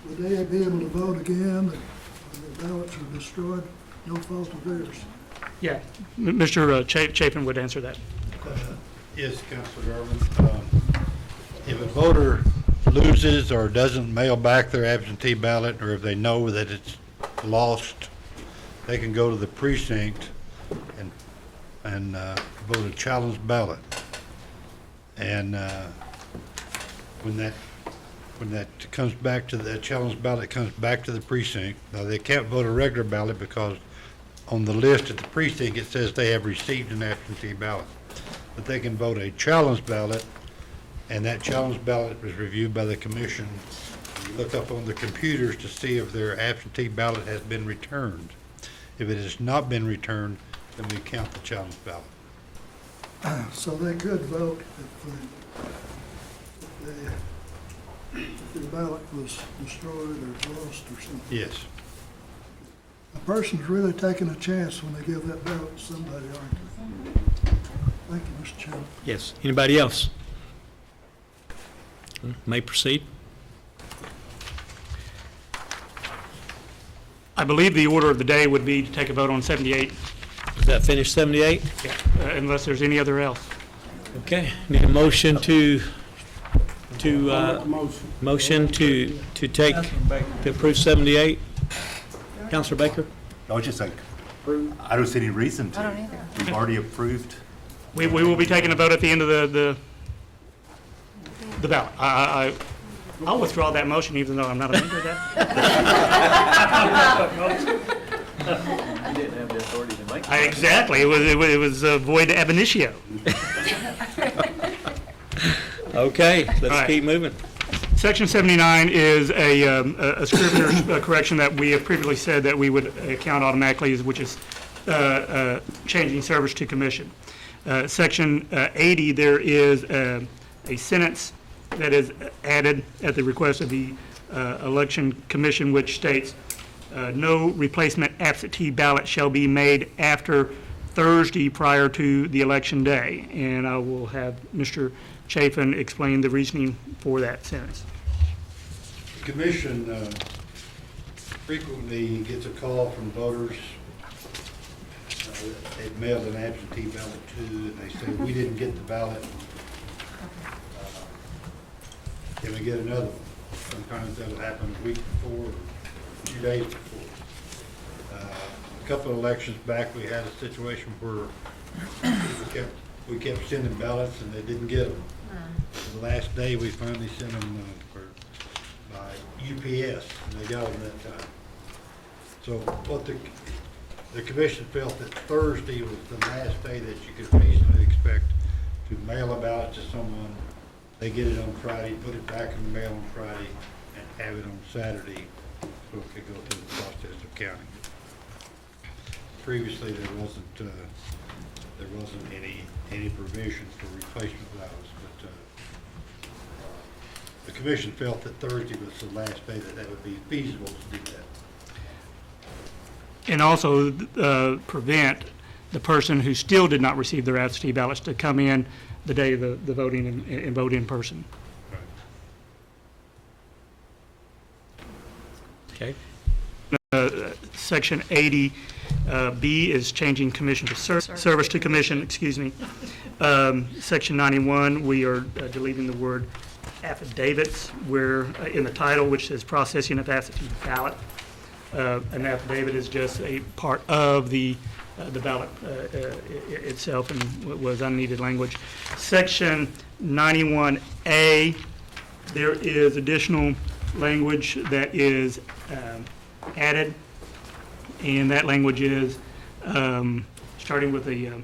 Would they be able to vote again if the ballots are destroyed? no fault of theirs. Yeah, Mr. Chapin would answer that. Yes, Councilor Garvin. If a voter loses or doesn't mail back their absentee ballot, or if they know that it's lost, they can go to the precinct and vote a challenge ballot. And when that comes back to the challenge ballot comes back to the precinct, now they can't vote a regular ballot because on the list at the precinct it says they have received an absentee ballot. But they can vote a challenge ballot, and that challenge ballot was reviewed by the commission. You look up on the computers to see if their absentee ballot has been returned. If it has not been returned, then we count the challenge ballot. So they could vote if their ballot was destroyed or lost or something. Yes. A person's really taking a chance when they give that ballot to somebody, aren't they? Thank you, Mr. Chairman. Yes. Anybody else? May proceed. I believe the order of the day would be to take a vote on 78, Does that finish 78? unless there's any other else. Okay. Need a motion to Motion. motion to take to approve 78. Councilor Baker. I was just like, I don't see any reason to. I don't either. We've already approved. We will be taking a vote at the end of the ballot. I'll withdraw that motion even though I'm not a member of that. You didn't have the authority to make. Exactly. It was void ab initio. Okay, let's right. keep moving. Section 79 is a scrivener's correction that we have previously said that we would count automatically, which is changing service to commission. Section 80, there is a sentence that is added at the request of the election commission, which states, no replacement absentee ballot shall be made after Thursday prior to the election day. And I will have Mr. Chapin explain the reasoning for that sentence. The commission frequently gets a call from voters. They've mailed an absentee ballot to, and they say, we didn't get the ballot. Can we get another one? Sometimes that'll happen a week before, or a few days before. A couple of elections back, we had a situation where we kept sending ballots and they didn't get them. The last day, we finally sent them by UPS, and they got them that time. So what the commission felt that Thursday was the last day that you could reasonably expect to mail a ballot to someone. They get it on Friday, put it back in the mail on Friday, and have it on Saturday, so it could go through the process of counting. Previously, there wasn't any provision for replacement ballots, but the commission felt that Thursday was the last day that would be feasible to do that. And also prevent the person who still did not receive their absentee ballots to come in the day of the voting and vote in person. Okay. Section 80 B is changing commission to service to commission, excuse me. Section 91, we are deleting the word affidavits where in the title, which says processing of absentee ballot. An affidavit is just a part of the ballot itself and was unneeded language. Section 91A, there is additional language that is added, and that language is starting with the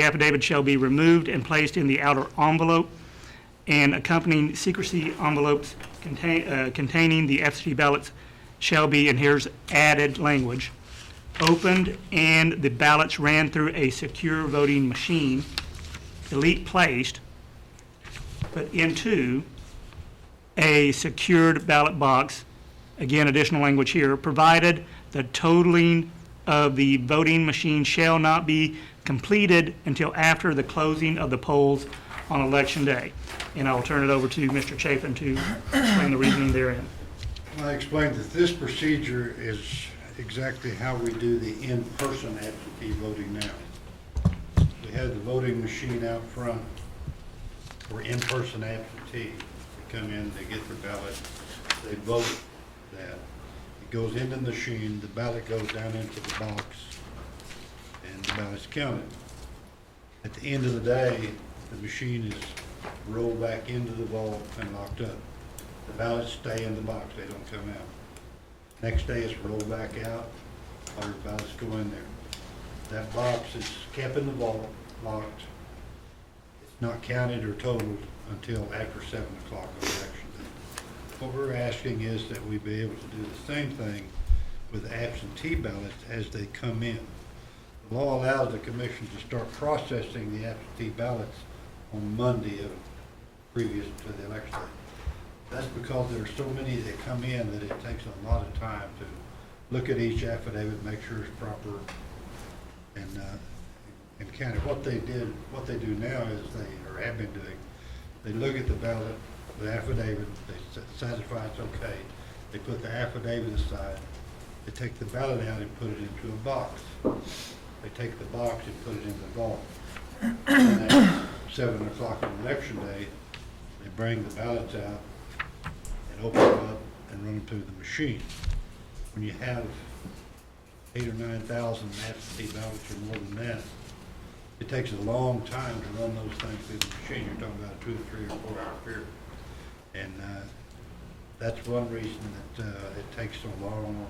affidavit shall be removed and placed in the outer envelope, and accompanying secrecy envelopes containing the absentee ballots shall be, and here's added language, opened and the ballots ran through a secure voting machine, delete placed, but into a secured ballot box, again additional language here, provided the totaling of the voting machine shall not be completed until after the closing of the polls on election day. And I'll turn it over to Mr. Chapin to explain the reasoning therein. I explained that this procedure is exactly how we do the in-person absentee voting now. We have the voting machine out front for in-person absentee. They come in, they get their ballot, they vote that. It goes into the machine, the ballot goes down into the box, and the ballot's counted. At the end of the day, the machine is rolled back into the vault and locked up. The ballots stay in the box, they don't come out. Next day, it's rolled back out, or the ballots go in there. That box is kept in the vault, locked. It's not counted or totaled until after 7 o'clock on election day. What we're asking is that we be able to do the same thing with absentee ballots as they come in. The law allows the commission to start processing the absentee ballots on Monday of previous to the election day. That's because there are so many that come in that it takes a lot of time to look at each affidavit, make sure it's proper, and count it. What they do now is or have been doing, they look at the ballot, the affidavit, they satisfy it's okay. They put the affidavit aside. They take the ballot out and put it into a box. They take the box and put it in the vault. And at 7 o'clock on election day, they bring the ballots out and open them up and run them through the machine. When you have 8,000 or 9,000 absentee ballots or more than that, it takes a long time to run those things through the machine. You're talking about a 2 or 3 or 4 hour period. And that's one reason that it takes so long on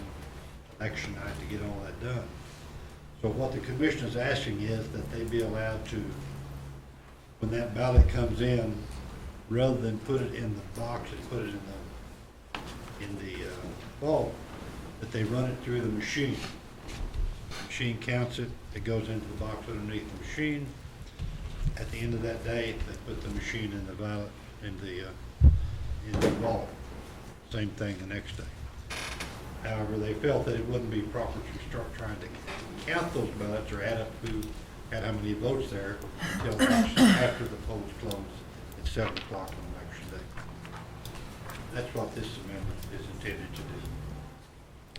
election night to get all that done. So what the commission is asking is that they be allowed to, when that ballot comes in, rather than put it in the box and put it in the vault, that they run it through the machine. The machine counts it, it goes into the box underneath the machine. At the end of that day, they put the machine in the ballot, in the vault. Same thing the next day. However, they felt that it wouldn't be proper to start trying to count those ballots or add up how many votes there until after the polls close at 7 o'clock on election day. That's what this amendment is intended to do.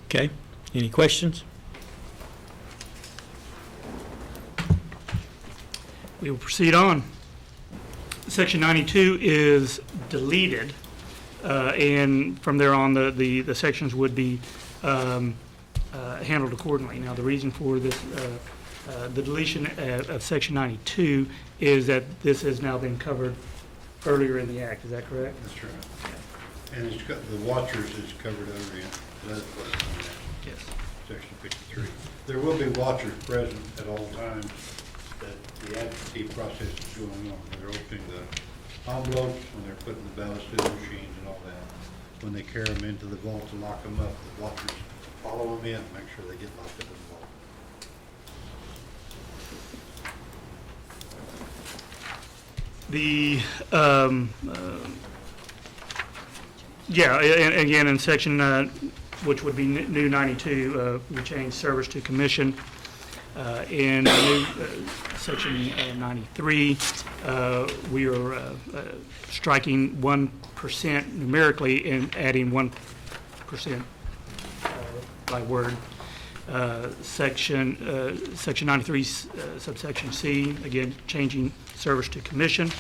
Okay, any questions? We will proceed on. Section 92 is deleted, and from there on, the sections would be handled accordingly. Now, the reason for this, the deletion of Section 92 is that this has now been covered earlier in the Act. Is that correct? That's right. And it's got, the watchers is covered over in another place on that. Yes. Section 53. There will be watchers present at all times that the absentee process is going on. They're opening the envelopes, when they're putting the ballots through the machines and all that. When they carry them into the vault to lock them up, the watchers follow them in, make sure they get locked up in the vault. And again, in section, which would be new 92, we changed service to commission. In new section 93, we are striking 1% numerically and adding 1% by word. Section 93, subsection C, again, changing service to commission.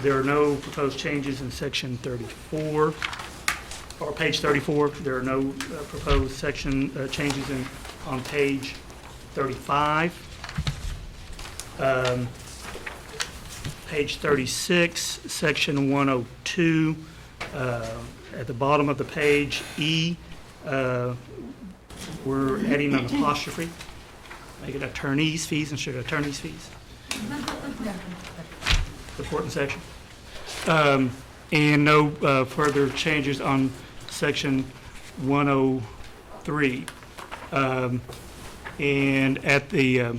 There are no proposed changes in section 34, or page 34. There are no proposed section changes on page 35. Page 36, section 102, at the bottom of the page, E, we're adding an apostrophe, make it attorneys' fees instead of attorneys' fees. Important section. And no further changes on section 103. And at the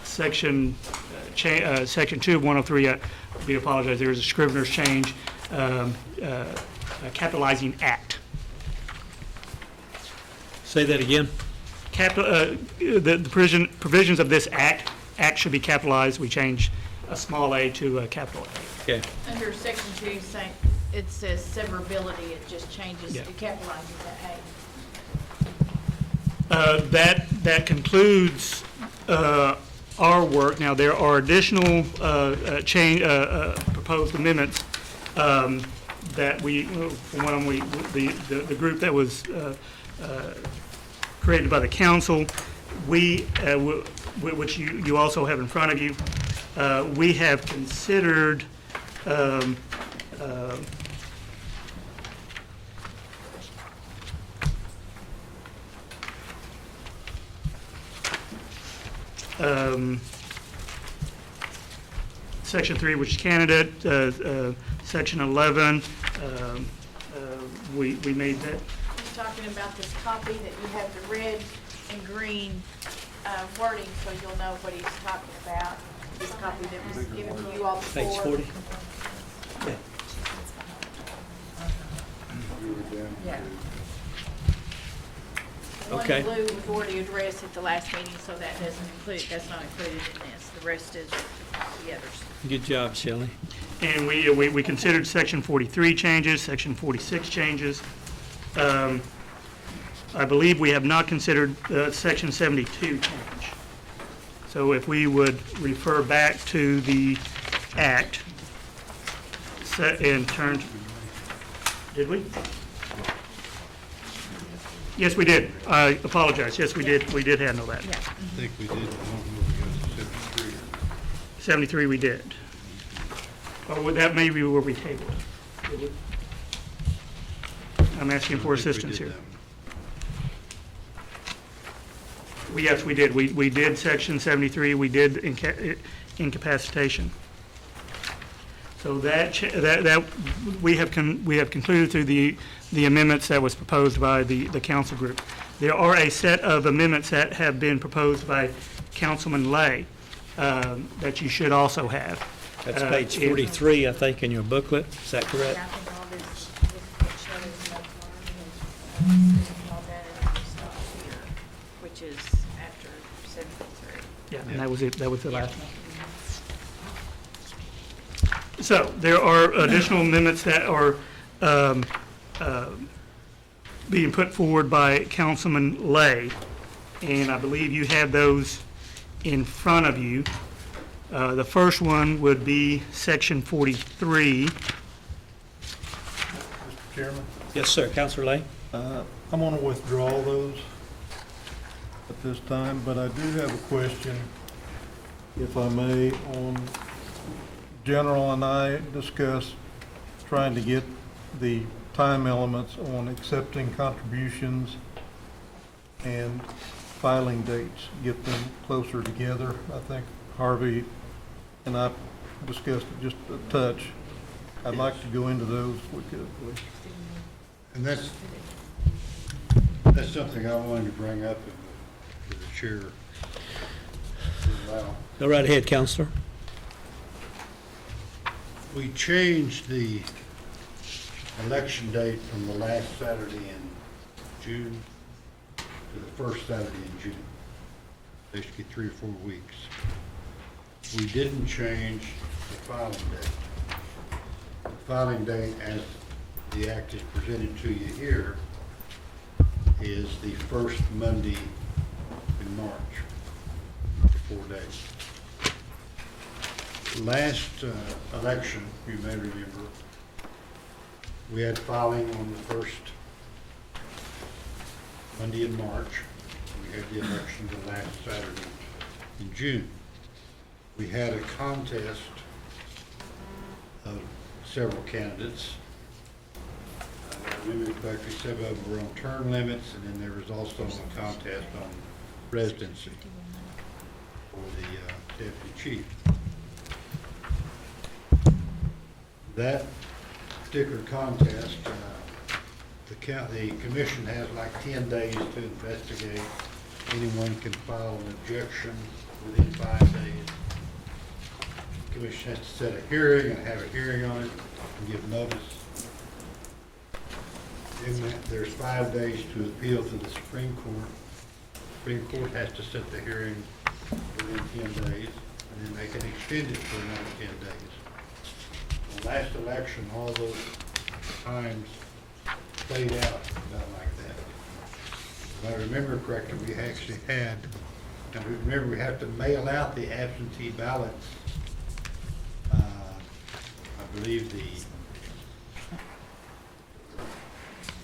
section section 2 of 103, we apologize. There is a scrivener's change, capitalizing act. Say that again. The provisions of this act should be capitalized. We change a small a to a capital A. Okay. Under section 2, it says severability, it just changes, Yeah. it capitalizes that A. That concludes our work. Now, there are additional proposed amendments that for one, the group that was created by the council, which you also have in front of you, we have considered Section 3, which is candidate, Section 11, we made that. He's talking about this copy that you have the red and green wording, so you'll know what he's talking about. This copy that was given to you all before. Page 40? Yeah. Okay. The one in blue was already addressed at the last meeting, so that doesn't include, that's not included in this. The rest is the others. Good job, Shelley. And we considered Section 43 changes, Section 46 changes. I believe we have not considered Section 72 change. So if we would refer back to the Act in terms, did we? Yes, we did. I apologize. Yes, we did. We did handle that. I think we did, I don't know if we got to 73 or 73 we did. Or that may be where we tabled it. I'm asking for assistance here. Yes, we did. We did Section 73. We did incapacitation. So that we have concluded through the amendments that was proposed by the council group. There are a set of amendments that have been proposed by Councilman Lay that you should also have. That's page 43, I think, in your booklet. Is that correct? Yeah, I think all this what Shelley's notes are, and all that is stuff here, which is after 73. Yeah, and that was it. That was the last one. So there are additional amendments that are being put forward by Councilman Lay, and I believe you have those in front of you. The first one would be Section 43. Mr. Chairman, Yes, sir. Councilor Lay? I'm going to withdraw those at this time, but I do have a question, if I may, on General and I discussed trying to get the time elements on accepting contributions and filing dates, get them closer together. I think Harvey and I discussed it just a touch. I'd like to go into those if we could, please. And that's something I wanted to bring up to the chair. Go right ahead, Councilor. We changed the election date from the last Saturday in June to the first Saturday in June. Basically 3 or 4 weeks. We didn't change the filing date. The filing date, as the act is presented to you here, is the first Monday in March, for 4 days. Last election, you may remember, we had filing on the first Monday in March. We had the election the last Saturday in June. We had a contest of several candidates. I remember correctly, 7 of them were on term limits, and then there was also a contest on residency for the deputy chief. That particular contest, the commission has like 10 days to investigate. Anyone can file an objection within 5 days. The commission has to set a hearing and have a hearing on it and give notice. Then there's 5 days to appeal to the Supreme Court. The Supreme Court has to set the hearing within 10 days, and then they can extend it for another 10 days. The last election, all those times played out about like that. If I remember correctly, we actually had, and remember, we have to mail out the absentee ballots, I believe the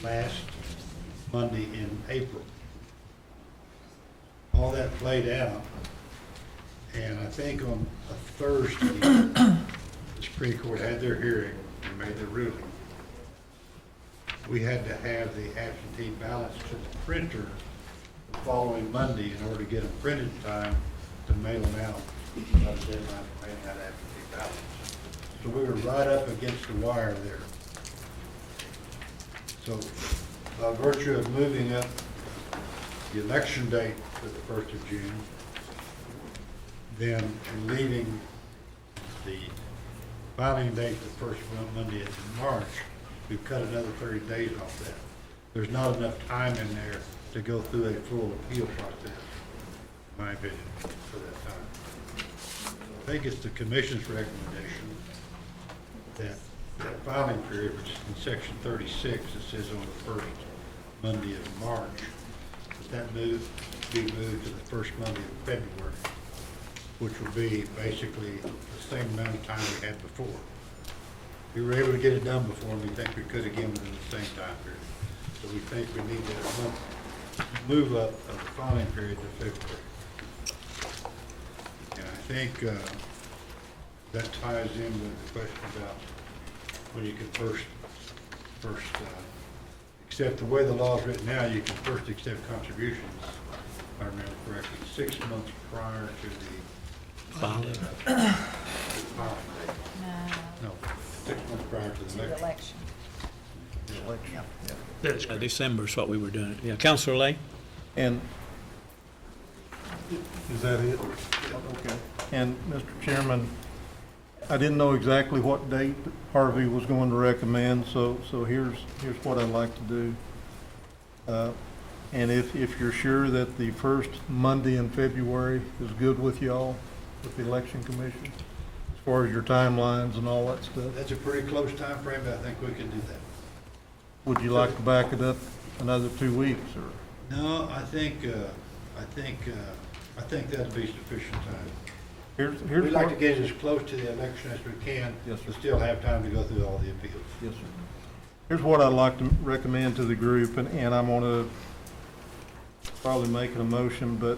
last Monday in April. All that played out, and I think on a Thursday, the Supreme Court had their hearing and made their ruling. We had to have the absentee ballots to the printer the following Monday in order to get them printed in time to mail them out by the deadline for mailing out absentee ballots. So we were right up against the wire there. So by virtue of moving up the election date to the 1st of June, then leaving the filing date the first Monday in March, we've cut another 30 days off that. There's not enough time in there to go through a full appeal process, in my opinion, for that time. I think it's the commission's recommendation that that filing period, which is in section 36, it says on the first Monday of March, that be moved to the first Monday of February, which will be basically the same amount of time we had before. We were able to get it done before, and we think we could again within the same time period. So we think we need to move up of the filing period to February. And I think that ties in with the question about when you can first accept, the way the law is written now, you can first accept contributions, if I remember correctly, 6 months prior to the filing date. No, 6 months prior to the election. That is correct. December is what we were doing. Yeah, Councilor Lay? And is that it? Okay. And Mr. Chairman, I didn't know exactly what date Harvey was going to recommend, so here's what I'd like to do. And if you're sure that the first Monday in February is good with y'all, with the Election Commission, as far as your timelines and all that stuff? That's a pretty close time frame, but I think we can do that. Would you like to back it up another 2 weeks, or? No, I think that'd be sufficient time. Here's We'd like to what- get as close to the election as we can, Yes, but sir. still have time to go through all the appeals. Yes, sir. Here's what I'd like to recommend to the group, and I'm going to probably make it a motion, but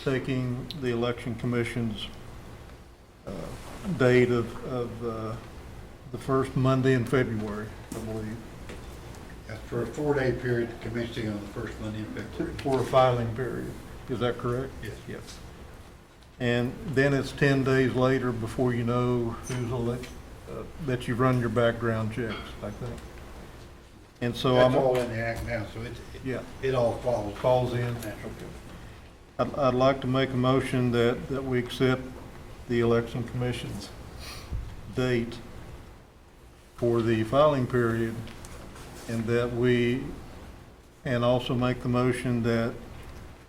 taking the Election Commission's date of the first Monday in February, I believe, That's for a 4-day period commencing on the first Monday in February. for a filing period. Is that correct? Yes. Yes. And then it's 10 days later before you know that you've run your background checks, I think. And so That's all in the act now, so yeah, it all falls in. I'd like to make a motion that we accept the Election Commission's date for the filing period, and also make the motion that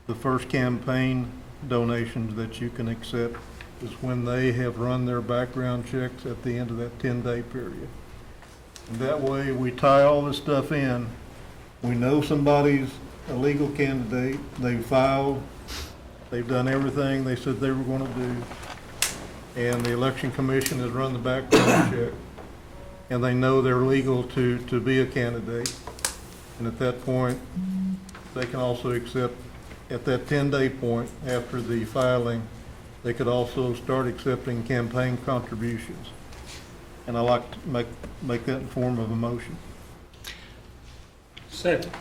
the first campaign donations that you can accept is when they have run their background checks at the end of that 10-day period. And that way, we tie all this stuff in. We know somebody's a legal candidate, they've filed, they've done everything they said they were going to do, and the Election Commission has run the background check, and they know they're legal to be a candidate. And at that point, they can also accept, at that 10-day point after the filing, they could also start accepting campaign contributions. And I like to make that in form of a motion. Second.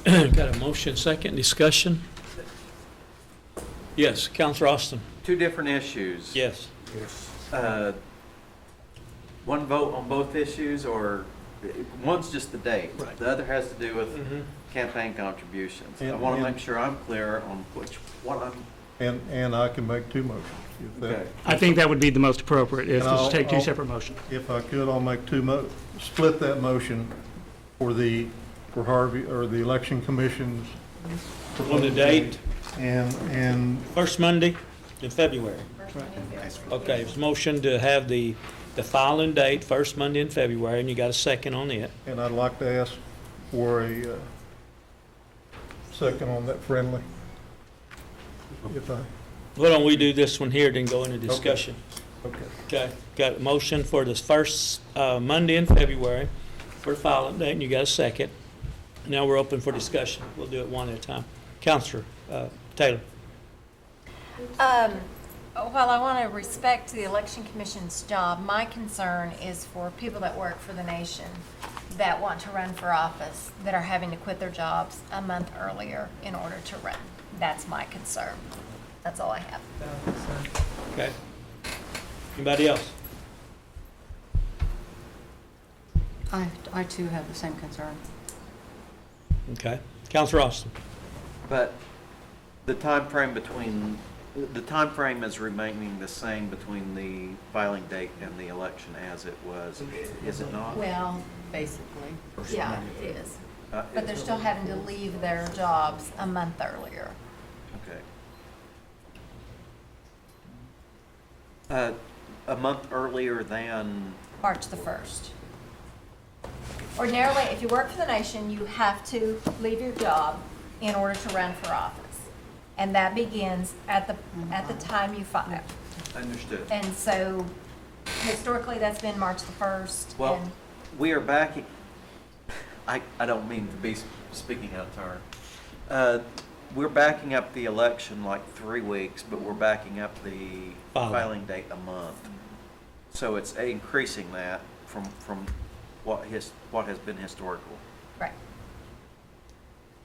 Got a motion, second, discussion? Yes, Councilor Austin? Two different issues. Yes. One vote on both issues, or one's just the date? Right. The other has to do with campaign contributions. I want to make sure I'm clear on what I'm... And I can make two motions. if that- Okay. I think that would be the most appropriate, is And to I'll- take two I'll- separate motions. If I could, I'll make split that motion for Harvey, or the Election Commission's. On the date? And First Monday in February. Okay, it's motion to have the the filing date, first Monday in February, and you got a second on it. And I'd like to ask for a second on that friendly. If I, Why don't we do this one here, then go into discussion? okay. Okay, got a motion for this first Monday in February for the filing date, and you got a second. Now we're open for discussion. We'll do it one at a time. Counselor Taylor. While I want to respect the Election Commission's job, my concern is for people that work for the nation that want to run for office, that are having to quit their jobs a month earlier in order to run. That's my concern. That's all I have. Okay. Anybody else? I too have the same concern. Okay. Counselor Austin. But the time frame is remaining the same between the filing date and the election as it was, is it not? Well, Basically. yeah, it is. But they're still having to leave their jobs a month earlier. Okay. A month earlier than, March the 1st. Ordinarily, if you work for the nation, you have to leave your job in order to run for office. And that begins at the time you file. understood. And so historically, that's been March the 1st. Well, and we are backing, I don't mean to be speaking out of turn. We're backing up the election like 3 weeks, but we're backing up the filing date a month. So it's increasing that from what has been historical. Right.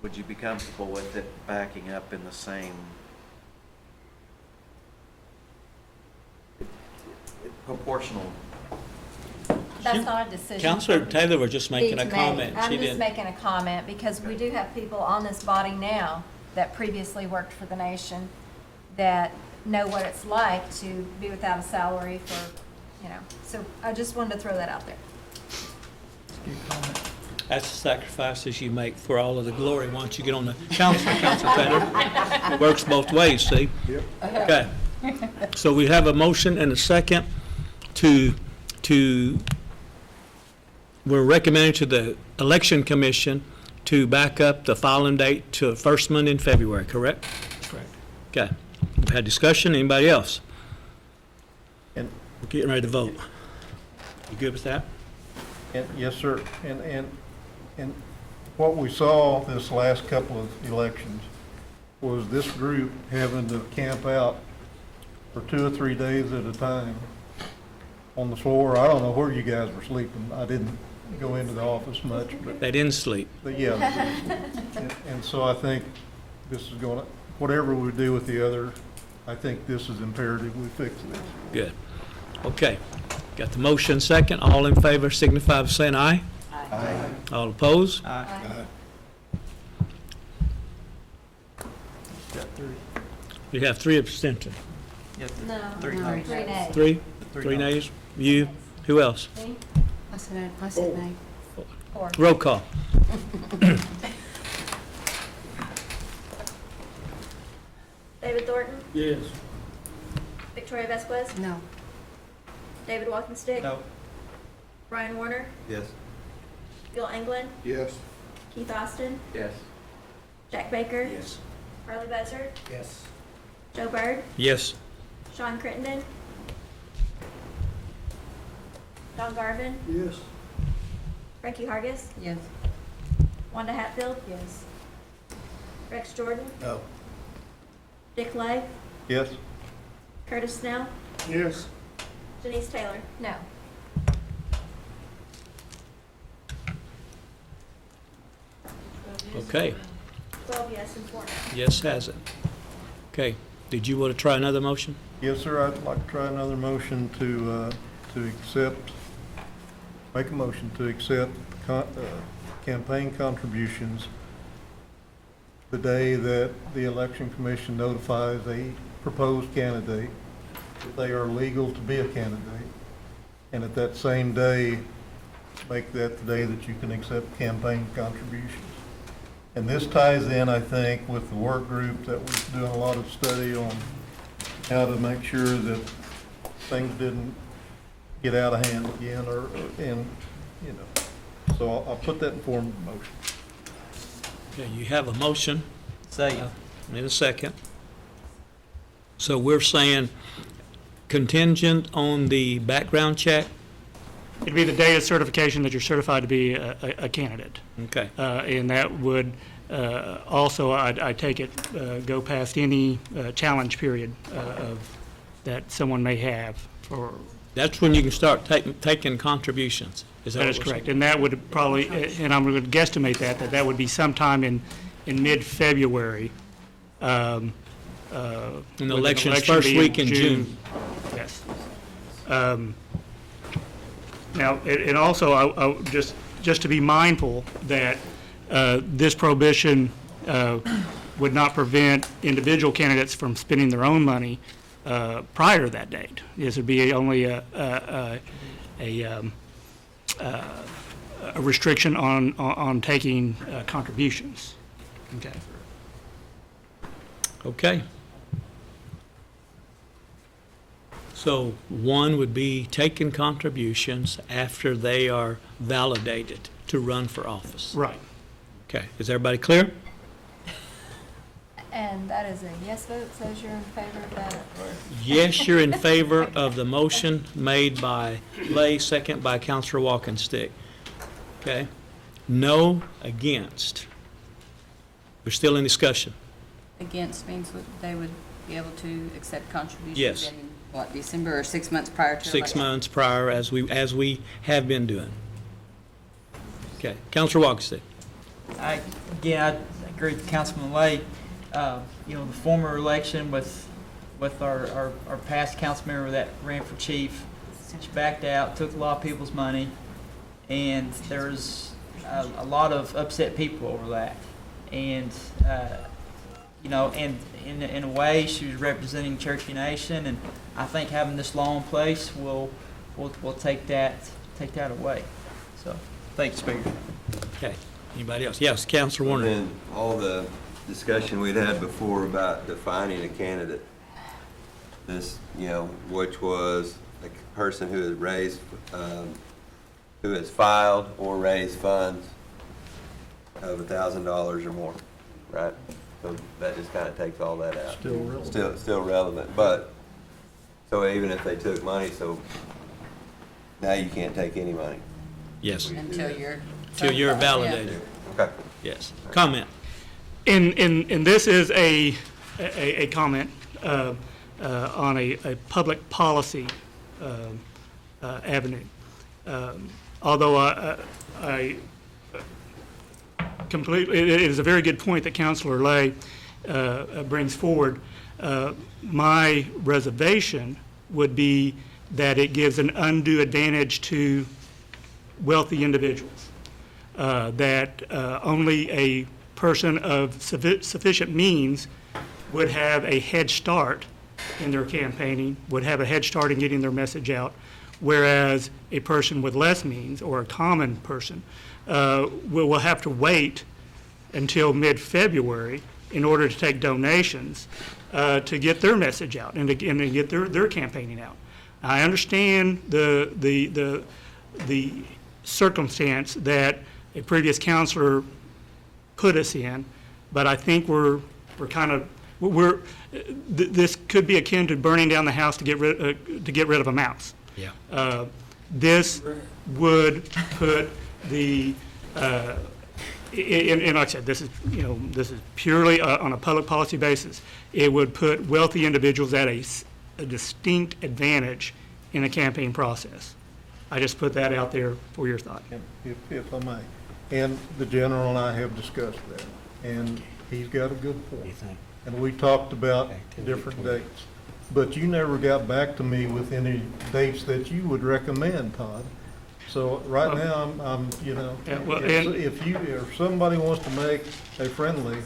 Would you be comfortable with it backing up in the same proportional? That's not a decision. Counselor Taylor was just making Be a to comment. make. I'm She just didn't. making a comment because we do have people on this body now that previously worked for the nation that know what it's like to be without a salary for, so I just wanted to throw that out there. That's the sacrifices you make for all of the glory once you get on the council, Counselor Taylor. It works both ways, see? Yep. Okay. So we have a motion and a second we're recommending to the Election Commission to back up the filing date to first Monday in February, correct? Correct. Okay. We've had discussion. Anybody else? And We're getting ready to vote. You good with that? And, yes, sir. And what we saw this last couple of elections was this group having to camp out for 2 or 3 days at a time on the floor. I don't know where you guys were sleeping. I didn't go into the office much, but They didn't sleep. yeah. And so I think this is going to, whatever we do with the other, I think this is imperative we fix this. Good. Okay. Got the motion second. All in favor signify by saying aye. Aye. All opposed? Aye. We have 3 abstentions. No. Three Three nays. nays. 3? 3 nays? You? Who else? Me? I said nay. 4. Roll call. David Thornton, Yes. Victoria Vasquez, No. David Walkenstick. No. Brian Warner, Yes. Gil England, Yes. Keith Austin, Yes. Jack Baker, Yes. Harley Buzzard, Yes. Joe Byrd, Yes. Sean Crittenden, Don Garvin, Yes. Frankie Hargis, Yes. Wanda Hatfield, Yes. Rex Jordan, No. Dick Lay, Yes? Curtis Snell, Yes. Janice Taylor. No. Okay. 12 yes and 4 no. Yes has it. Okay. Did you want to try another motion? Yes, sir. I'd like to try another motion to accept, make a motion to accept campaign contributions the day that the Election Commission notifies a proposed candidate that they are legal to be a candidate. And at that same day, make that the day that you can accept campaign contributions. And this ties in, I think, with the work group that was doing a lot of study on how to make sure that things didn't get out of hand again, and, you know. So I'll put that in form of a motion. Okay, you have a motion. Second. Need a second. So we're saying contingent on the background check? It'd be the date of certification that you're certified to be a candidate. Okay. And that would also, I take it, go past any challenge period that someone may have for. That's when you can start taking contributions. That is correct. And that would probably, and I'm going to guesstimate that would be sometime in mid-February. And the election's first week in June. Yes. Now, and also, I just to be mindful that this prohibition would not prevent individual candidates from spending their own money prior to that date. This would be only a restriction on taking contributions. Okay. Okay. So one would be taking contributions after they are validated to run for office. Right. Okay. Is everybody clear? And that is a yes vote, says you're in favor of that? Yes, you're in favor of the motion made by Lay, second by Councilor Walkenstick. Okay? No, against. We're still in discussion. Against means they would be able to accept contributions Yes. in, what, December or 6 months prior to 6 election? months prior, as we have been doing. Okay. Councilor Walkenstick. I agree with Councilman Lay. You know, the former election with our past council member that ran for chief, she backed out, took a lot of people's money, and there was a lot of upset people over that. And you know, and in a way, she was representing Cherokee Nation, and I think having this law in place will take that away. So, thank you, Speaker. Okay. Anybody else? Yes, Councilor Warner. And all the discussion we'd had before about defining a candidate, this, you know, which was a person who had raised, who has filed or raised funds of $1,000 or more, right? So that just kind of takes all that out. Still relevant. Still relevant, but, so even if they took money, so now you can't take any money. Yes. Until you're validated. Okay. Yes. Comment. And this is a comment on a public policy avenue. Although I completely, it is a very good point that Councilor Lay brings forward. My reservation would be that it gives an undue advantage to wealthy individuals, that only a person of sufficient means would have a head start in their campaigning, would have a head start in getting their message out, whereas a person with less means, or a common person, will have to wait until mid-February in order to take donations to get their message out and to get their campaigning out. I understand the circumstance that a previous counselor put us in, but I think this could be akin to burning down the house to get rid of a mouse. Yeah. This would put the and like I said, this is purely on a public policy basis. It would put wealthy individuals at a distinct advantage in the campaign process. I just put that out there for your thought. If I may. And the general and I have discussed that, and he's got a good point. And we talked about different dates. But you never got back to me with any dates that you would recommend, Todd. So right now, I'm you know, if somebody wants to make a friendly,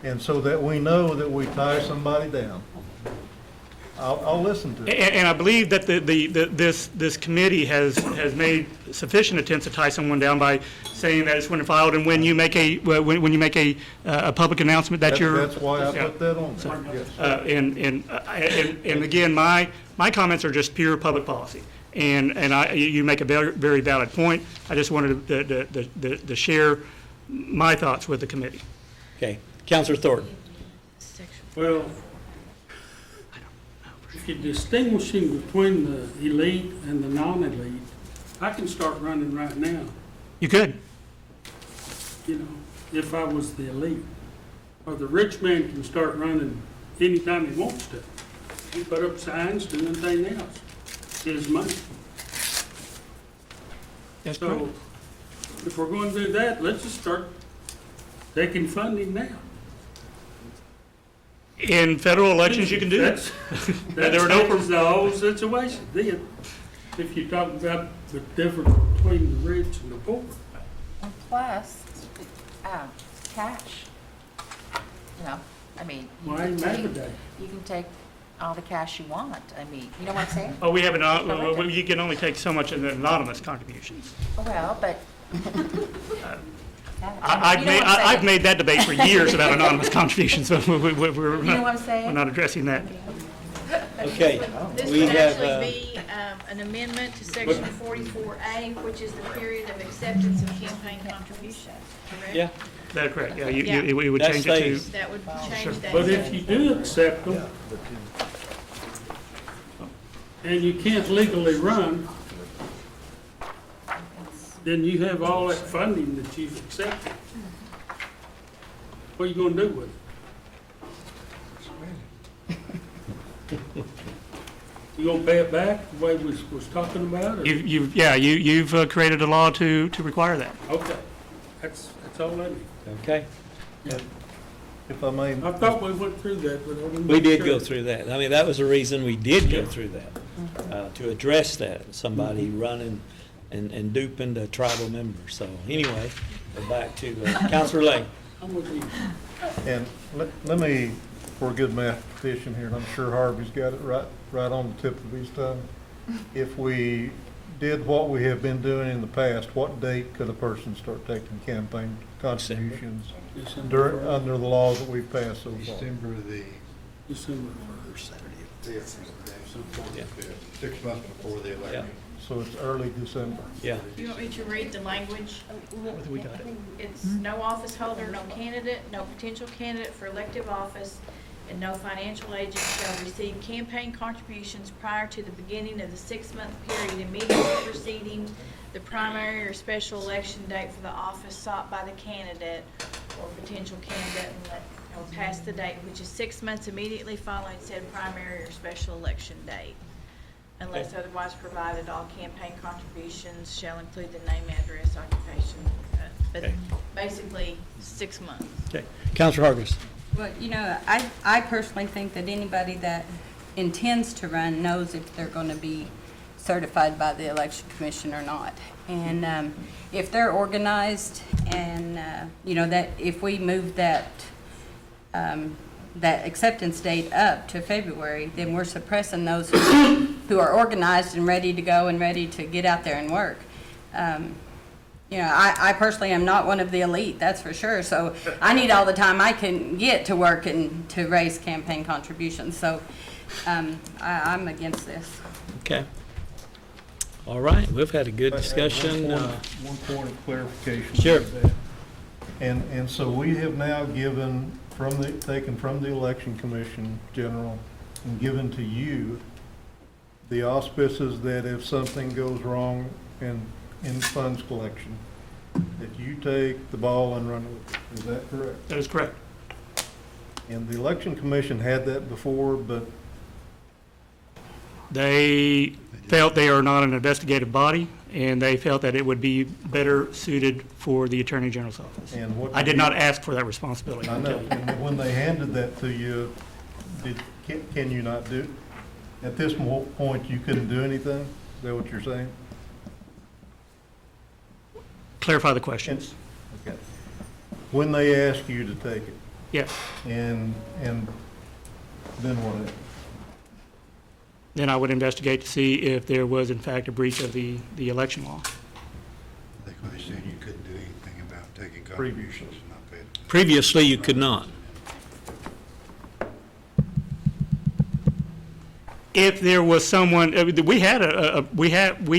and so that we know that we tie somebody down, I'll listen to it. And I believe that this committee has made sufficient attempts to tie someone down by saying that it's when filed and when you make a public announcement that you're. That's why I put that on there. Yes. And again, my comments are just pure public policy. You make a very, very valid point. I just wanted to share my thoughts with the committee. Okay. Counselor Thornton. Well, if you're distinguishing between the elite and the non-elite, I can start running right now, You could. you know, if I was the elite. Or the rich man can start running anytime he wants to. He put up signs, do anything else. It's his money. That's So, correct. if we're going to do that, let's just start taking funding now. In federal elections, you can do that. That There were no changes the whole situation then, if you're talking about the difference between the rich and the poor. And plus, cash. You know, I mean, Why ain't nowadays? you can take all the cash you want. I mean, you know what I'm saying? Oh, we have you can only take so much in the anonymous contributions. Well, but. I've made that debate for years about anonymous contributions, so we're You know what I'm saying? we're not addressing that. Okay. This We would have, actually be an amendment to section 44A, which is the period of acceptance of campaign contributions, correct? yeah. That's correct. Yeah, Yeah. we would That change it stays. to. That would Sure. change that. But if you do accept them, and you can't legally run, then you have all that funding that you've accepted. What are you gonna do with it? You gonna pay it back the way we was talking about? Or? You've created a law to require that. Okay, that's all I need. Okay. If I may. I thought we went through that, but I wasn't We did sure. go through that. I mean, that was the reason we did go through that, to address that, somebody running and duping the tribal members. So anyway, we're back to Counselor Lane. I'm with you. And let me, for a good mathematician here, and I'm sure Harvey's got it right on the tip of his tongue. If we did what we have been doing in the past, what date could a person start taking campaign contributions under the laws that we've passed so far? December the December 4th. 6 months before the election. So it's early December. Yeah. You want me to read the language? We got it. It's no office holder, no candidate, no potential candidate for elective office, and no financial agent shall receive campaign contributions prior to the beginning of the 6-month period immediately preceding the primary or special election date for the office sought by the candidate or potential candidate or past the date, which is 6 months immediately following said primary or special election date. Unless otherwise provided, all campaign contributions shall include the name, address, occupation, but basically 6 months. Okay. Counselor Hargis. Well, you know, I personally think that anybody that intends to run knows if they're going to be certified by the election commission or not. And if they're organized and, you know, that if we move that acceptance date up to February, then we're suppressing those who are organized and ready to go and ready to get out there and work. You know, I personally am not one of the elite, that's for sure. So I need all the time I can get to work and to raise campaign contributions. So I'm against this. Okay. All right, we've had a good discussion. One point of clarification. Sure. And so we have now given taken from the election commission general and given to you the auspices that if something goes wrong in funds collection, that you take the ball and run with it. Is that correct? That is correct. And the election commission had that before, but They felt they are not an investigative body, and they felt that it would be better suited for the Attorney General's office. And what I did did you- not ask for that responsibility. I know, and when they handed that to you, can you not do, at this point, you couldn't do anything? Is that what you're saying? Clarify the questions. Okay. When they ask you to take it? Yes. And then what happened? Then I would investigate to see if there was in fact a breach of the election law. I think they said you couldn't do anything about taking contributions and not paying. Previously, you could not. if there was someone, we had we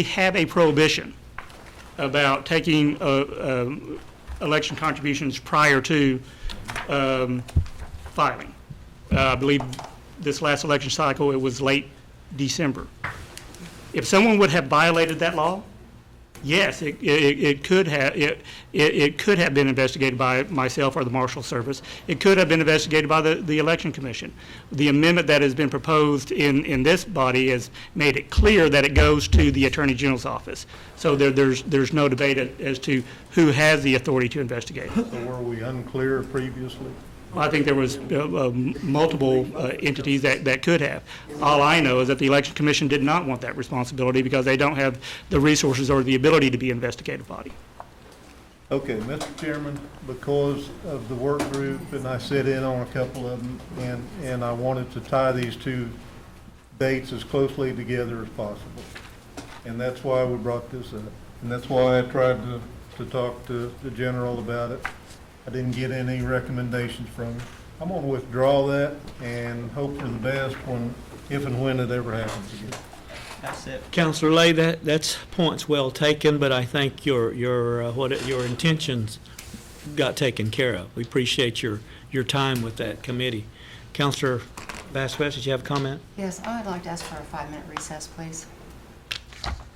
have a prohibition about taking election contributions prior to filing. I believe this last election cycle, it was late December. If someone would have violated that law, yes, it could have been investigated by myself or the Marshal Service. It could have been investigated by the Election Commission. The amendment that has been proposed in this body has made it clear that it goes to the Attorney General's office. So there's no debate as to who has the authority to investigate. So were we unclear previously? I think there was multiple entities that could have. All I know is that the Election Commission did not want that responsibility because they don't have the resources or the ability to be an investigative body. Okay, Mr. Chairman, because of the work group, and I sit in on a couple of them, and I wanted to tie these two dates as closely together as possible. And that's why we brought this up. And that's why I tried to talk to the general about it. I didn't get any recommendations from him. I'm going to withdraw that and hope for the best if and when it ever happens again. That's it. Counselor Lay, that's points well taken, but I think your intentions got taken care of. We appreciate your time with that committee. Counselor Vasquez, did you have a comment? Yes, I'd like to ask for a 5-minute recess, please.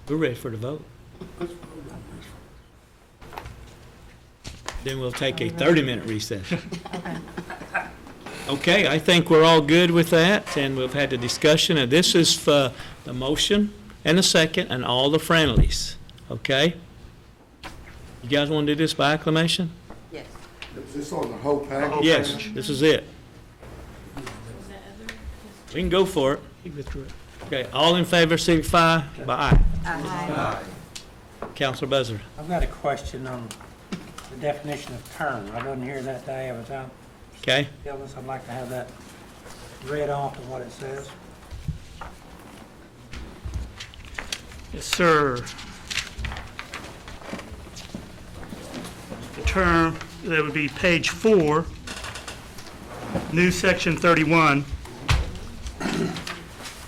We're ready for the vote. Then we'll take a 30-minute recess. Okay. Okay, I think we're all good with that, and we've had the discussion, and this is for the motion and the second and all the friendlies, okay? You guys want to do this by acclamation? Yes. Is this on the whole package? Yes, this is it. We can go for it. Okay, all in favor, signify by aye. Aye. Counselor Buzzer. I've got a question on the definition of term. I wasn't here that day. I was out Okay, illness. I'd like to have that read off of what it says. Yes, sir. The term, that would be page 4, new section 31.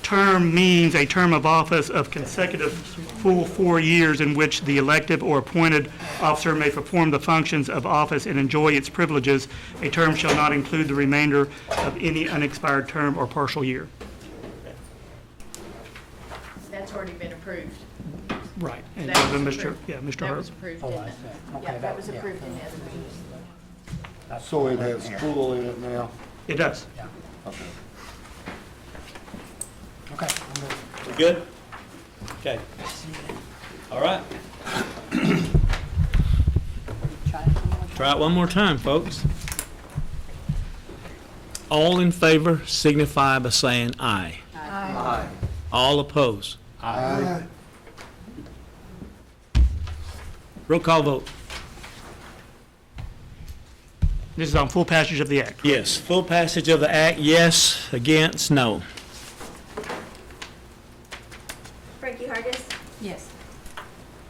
Term means a term of office of consecutive full 4 years in which the elective or appointed officer may perform the functions of office and enjoy its privileges. A term shall not include the remainder of any unexpired term or partial year. That's already been approved. Right. And That was Mr. approved. Yeah, Mr. That Hurd. was approved Oh, in I the, see. Okay, yeah, that was yeah. approved in the other meeting. So it has pool in it now? It does. Okay. Okay, I'm good. we good? Okay. All right. Try it one more time, folks. All in favor signify by saying aye. Aye. All opposed? Aye. Roll call vote. This is on full passage of the act. Yes, full passage of the act, yes, against, no. Frankie Hargis, Yes.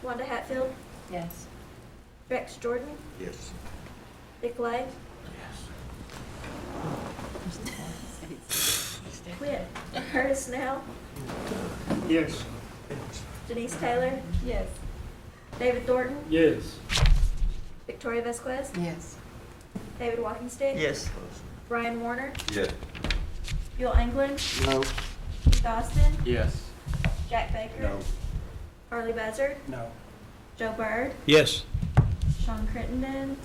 Wanda Hatfield, Yes. Rex Jordan, Yes. Dick Lay. Quit. Curtis Snell, Yes. Denise Taylor, Yes. David Thornton, Yes. Victoria Vasquez, Yes. David Walkingstick. Yes. Brian Warner, Yeah. Bill England, No. Keith Austin, Yes. Jack Baker. No. Harley Buzzard, No. Joe Byrd, Yes. Sean Crittenden,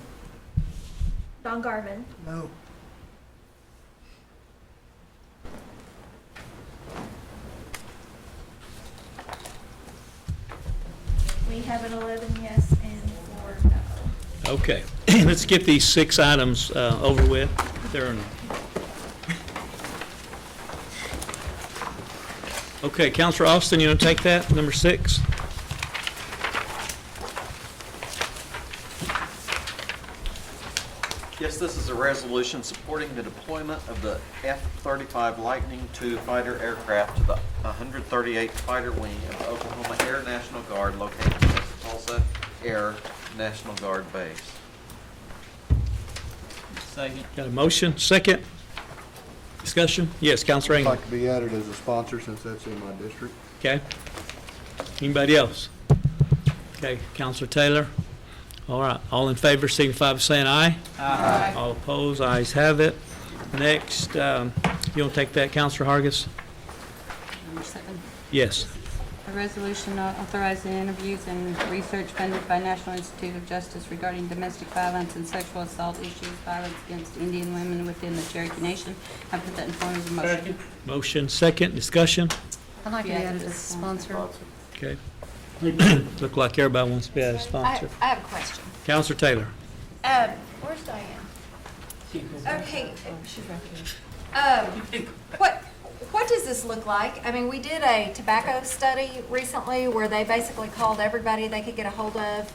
Don Garvin. No. We have an 11 yes and 4 no. Okay, let's get these 6 items over with. There are no. Okay, Counselor Austin, you want to take that, number 6? Yes, this is a resolution supporting the deployment of the F-35 Lightning II fighter aircraft to the 138th Fighter Wing of the Oklahoma Air National Guard located at the Tulsa Air National Guard Base. Second. Got a motion, second? Discussion? Yes, Counselor I'd Ingram. like to be added as a sponsor since that's in my district. Okay. Anybody else? Okay, Counselor Taylor. All right, all in favor, signify by saying aye. Aye. All opposed, ayes have it. Next, you want to take that, Counselor Hargis? Number 7. Yes. A resolution authorizing interviews and research funded by National Institute of Justice regarding domestic violence and sexual assault issues, violence against Indian women within the Cherokee Nation. I put that in form of a motion. Motion second, discussion. I'd like to be added as a sponsor. Okay. Look like everybody wants to be a sponsor. I have a question. Counselor Taylor. Where's Diane? Okay, She's right here. what does this look like? I mean, we did a tobacco study recently where they basically called everybody they could get a hold of.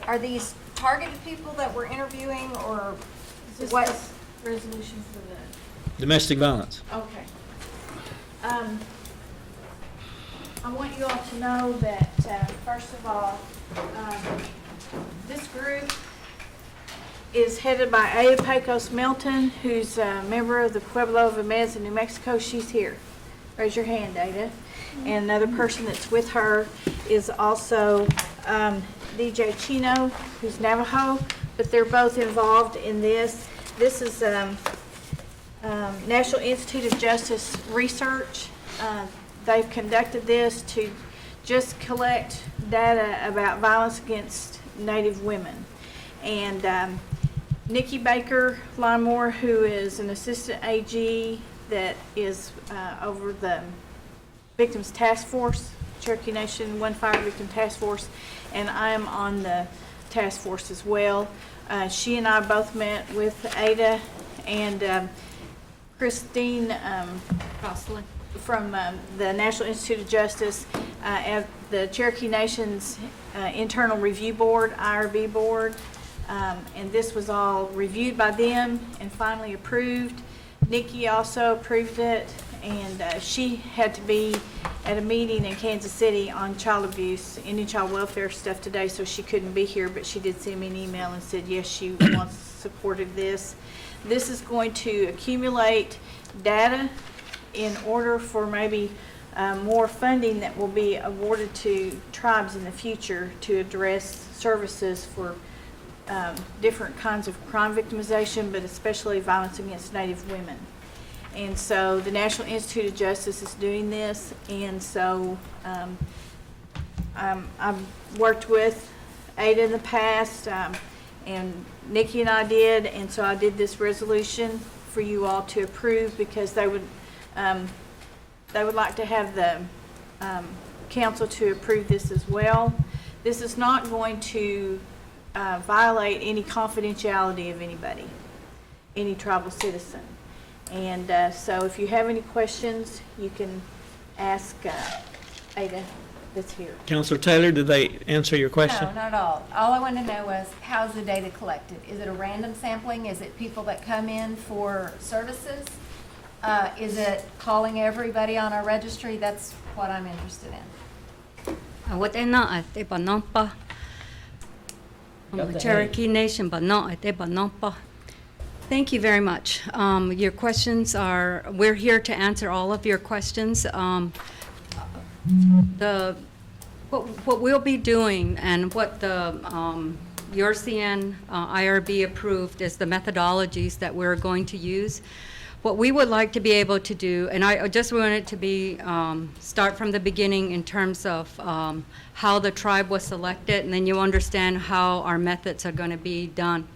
Are these targeted people that we're interviewing, or Is this what? the resolution for the, Domestic violence. okay. I want you all to know that, first of all, this group is headed by Ada Pecos Milton, who's a member of the Pueblo of Amez in New Mexico. She's here. Raise your hand, Ada. And another person that's with her is also DJ Chino, who's Navajo, but they're both involved in this. This is National Institute of Justice research. They've conducted this to just collect data about violence against Native women. And Nikki Baker Limore, who is an assistant AG that is over the Victims Task Force, Cherokee Nation One Fire Victim Task Force, and I am on the task force as well. She and I both met with Ada and Christine Crossley from the National Institute of Justice at the Cherokee Nation's Internal Review Board, IRB board, and this was all reviewed by them and finally approved. Nikki also approved it, and she had to be at a meeting in Kansas City on child abuse, Indian child welfare stuff today, so she couldn't be here, but she did send me an email and said yes, she wants supported this. This is going to accumulate data in order for maybe more funding that will be awarded to tribes in the future to address services for different kinds of crime victimization, but especially violence against Native women. And so the National Institute of Justice is doing this, and so I've worked with Ada in the past, and Nikki and I did, and so I did this resolution for you all to approve because they would like to have the council to approve this as well. This is not going to violate any confidentiality of anybody, any tribal citizen. And so if you have any questions, you can ask Ada that's here. Counselor Taylor, did they answer your question? No, not at all. All I wanted to know was, how's the data collected? Is it a random sampling? Is it people that come in for services? Is it calling everybody on our registry? That's what I'm interested in. Cherokee Nation, but not Thank you very much. Your questions are, we're here to answer all of your questions. What we'll be doing and what your CN IRB approved is the methodologies that we're going to use. What we would like to be able to do, and I just want it to be, start from the beginning in terms of how the tribe was selected, and then you understand how our methods are going to be done.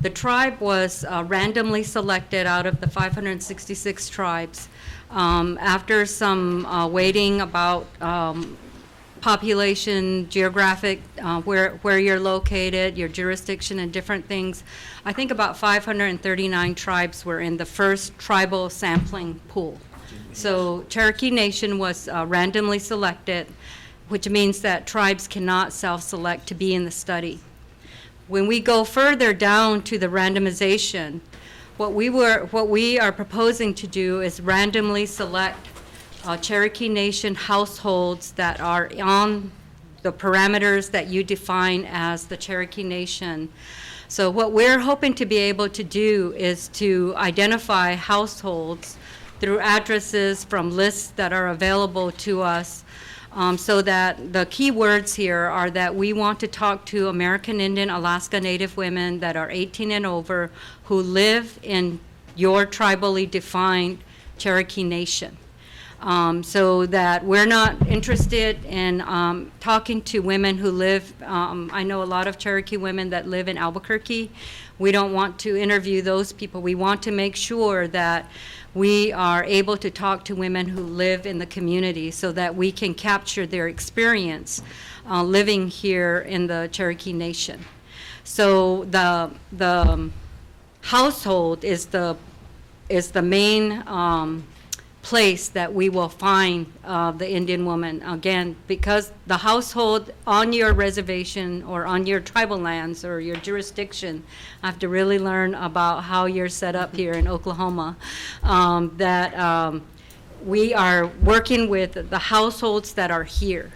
The tribe was randomly selected out of the 566 tribes. After some weighting about population, geographic, where you're located, your jurisdiction, and different things. I think about 539 tribes were in the first tribal sampling pool. So Cherokee Nation was randomly selected, which means that tribes cannot self-select to be in the study. When we go further down to the randomization, what we are proposing to do is randomly select Cherokee Nation households that are on the parameters that you define as the Cherokee Nation. So what we're hoping to be able to do is to identify households through addresses from lists that are available to us, so that the key words here are that we want to talk to American Indian, Alaska Native women that are 18 and over who live in your tribally defined Cherokee Nation. So that we're not interested in talking to women who live, I know a lot of Cherokee women that live in Albuquerque. We don't want to interview those people. We want to make sure that we are able to talk to women who live in the community so that we can capture their experience living here in the Cherokee Nation. So the household is the main place that we will find the Indian woman. Again, because the household on your reservation or on your tribal lands or your jurisdiction, I have to really learn about how you're set up here in Oklahoma, we are working with the households that are here.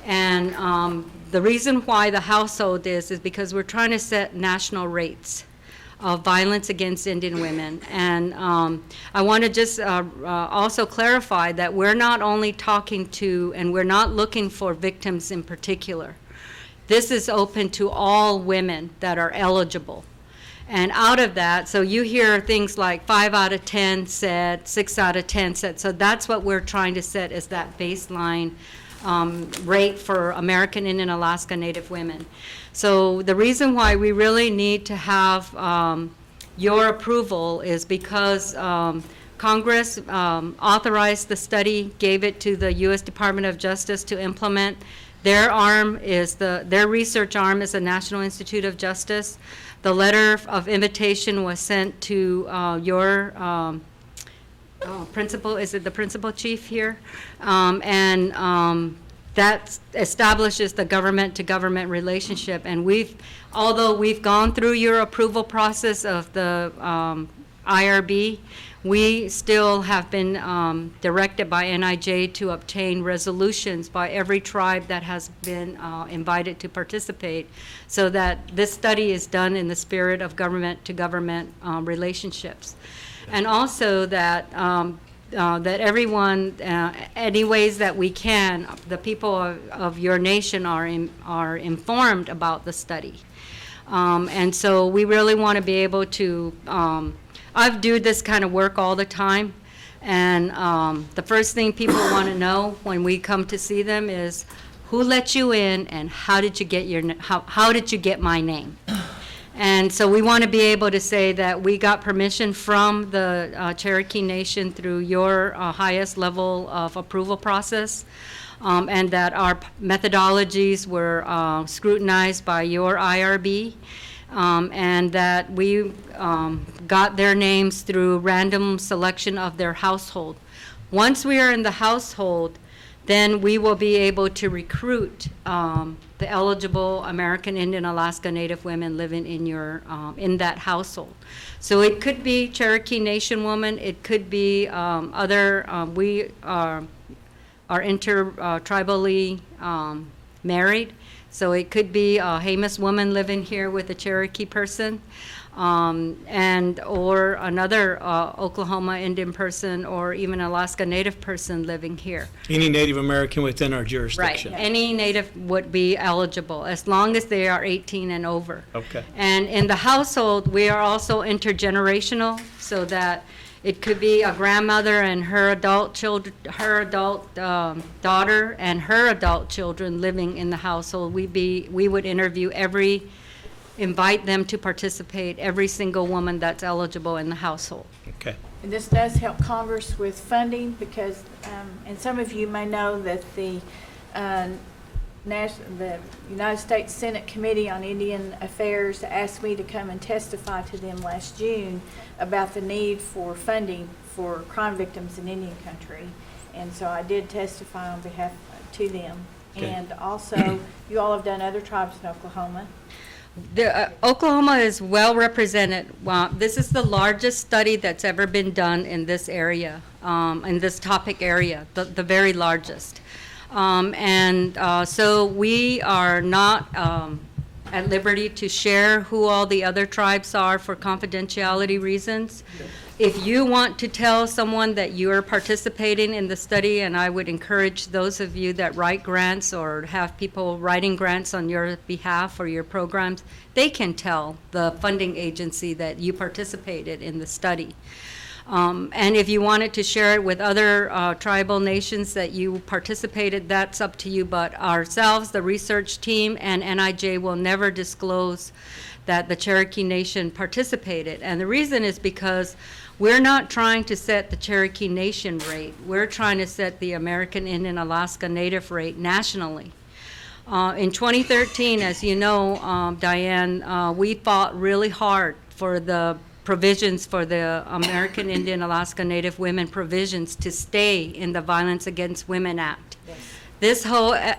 And the reason why the household is because we're trying to set national rates of violence against Indian women. And I want to just also clarify that we're not only talking to, and we're not looking for victims in particular. This is open to all women that are eligible. And out of that, so you hear things like 5 out of 10 said, 6 out of 10 said, so that's what we're trying to set as that baseline rate for American Indian, Alaska Native women. So the reason why we really need to have your approval is because Congress authorized the study, gave it to the U.S. Department of Justice to implement. Their arm is their research arm is the National Institute of Justice. The letter of invitation was sent to your principal, is it the principal chief here? That establishes the government-to-government relationship. And although we've gone through your approval process of the IRB, we still have been directed by NIJ to obtain resolutions by every tribe that has been invited to participate, so that this study is done in the spirit of government-to-government relationships. And also that that everyone, any ways that we can, the people of your nation are informed about the study. And so we really want to be able to, I do this kind of work all the time, and the first thing people want to know when we come to see them is, who let you in and how did you get how did you get my name? And so we want to be able to say that we got permission from the Cherokee Nation through your highest level of approval process, and that our methodologies were scrutinized by your IRB, and that we got their names through random selection of their household. Once we are in the household, then we will be able to recruit the eligible American Indian, Alaska Native women living in your in that household. So it could be Cherokee Nation woman, it could be other. We are intertribally married, so it could be a Jemez woman living here with a Cherokee person. And or another Oklahoma Indian person or even Alaska Native person living here. Any Native American within our jurisdiction. Right. Any Native would be eligible as long as they are 18 and over. Okay. And in the household, we are also intergenerational, so that it could be a grandmother and her adult children, her adult daughter and her adult children living in the household. We would interview invite them to participate, every single woman that's eligible in the household. Okay. And this does help Congress with funding because, and some of you may know that the United States Senate Committee on Indian Affairs asked me to come and testify to them last June about the need for funding for crime victims in Indian country. And so I did testify on behalf to them. Okay. And also, you all have done other tribes in Oklahoma. Oklahoma is well represented. This is the largest study that's ever been done in this area, in this topic area, the very largest. So we are not at liberty to share who all the other tribes are for confidentiality reasons. If you want to tell someone that you are participating in the study, and I would encourage those of you that write grants or have people writing grants on your behalf or your programs, they can tell the funding agency that you participated in the study. And if you wanted to share it with other tribal nations that you participated, that's up to you. But ourselves, the research team, and NIJ will never disclose that the Cherokee Nation participated. And the reason is because we're not trying to set the Cherokee Nation rate. We're trying to set the American Indian Alaska Native rate nationally. In 2013, as you know, Diane, we fought really hard for the provisions for the American Indian Alaska Native women provisions to stay in the Violence Against Women Act. Yes.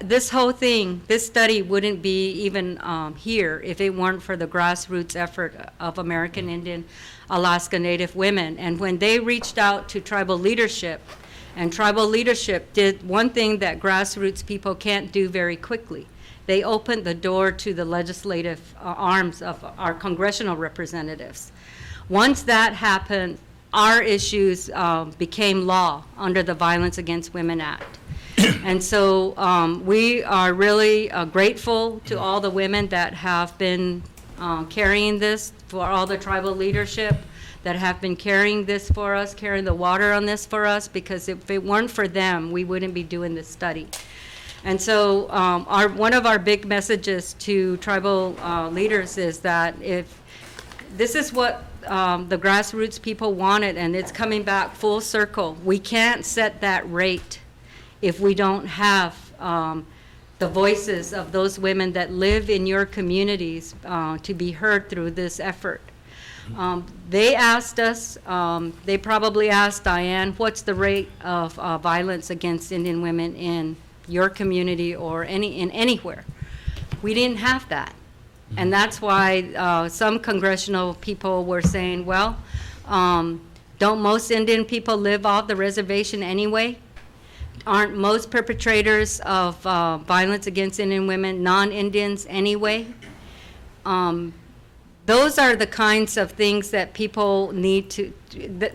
This whole thing, this study wouldn't be even here if it weren't for the grassroots effort of American Indian Alaska Native women. And when they reached out to tribal leadership, and tribal leadership did one thing that grassroots people can't do very quickly. They opened the door to the legislative arms of our congressional representatives. Once that happened, our issues became law under the Violence Against Women Act. And so we are really grateful to all the women that have been carrying this, for all the tribal leadership that have been carrying this for us, carrying the water on this for us, because if it weren't for them, we wouldn't be doing this study. And so one of our big messages to tribal leaders is that if this is what the grassroots people wanted, and it's coming back full circle. We can't set that rate if we don't have the voices of those women that live in your communities to be heard through this effort. They asked us, they probably asked Diane, what's the rate of violence against Indian women in your community or anywhere? We didn't have that. And that's why some congressional people were saying, well, don't most Indian people live off the reservation anyway? Aren't most perpetrators of violence against Indian women non-Indians anyway? Those are the kinds of things that people need to,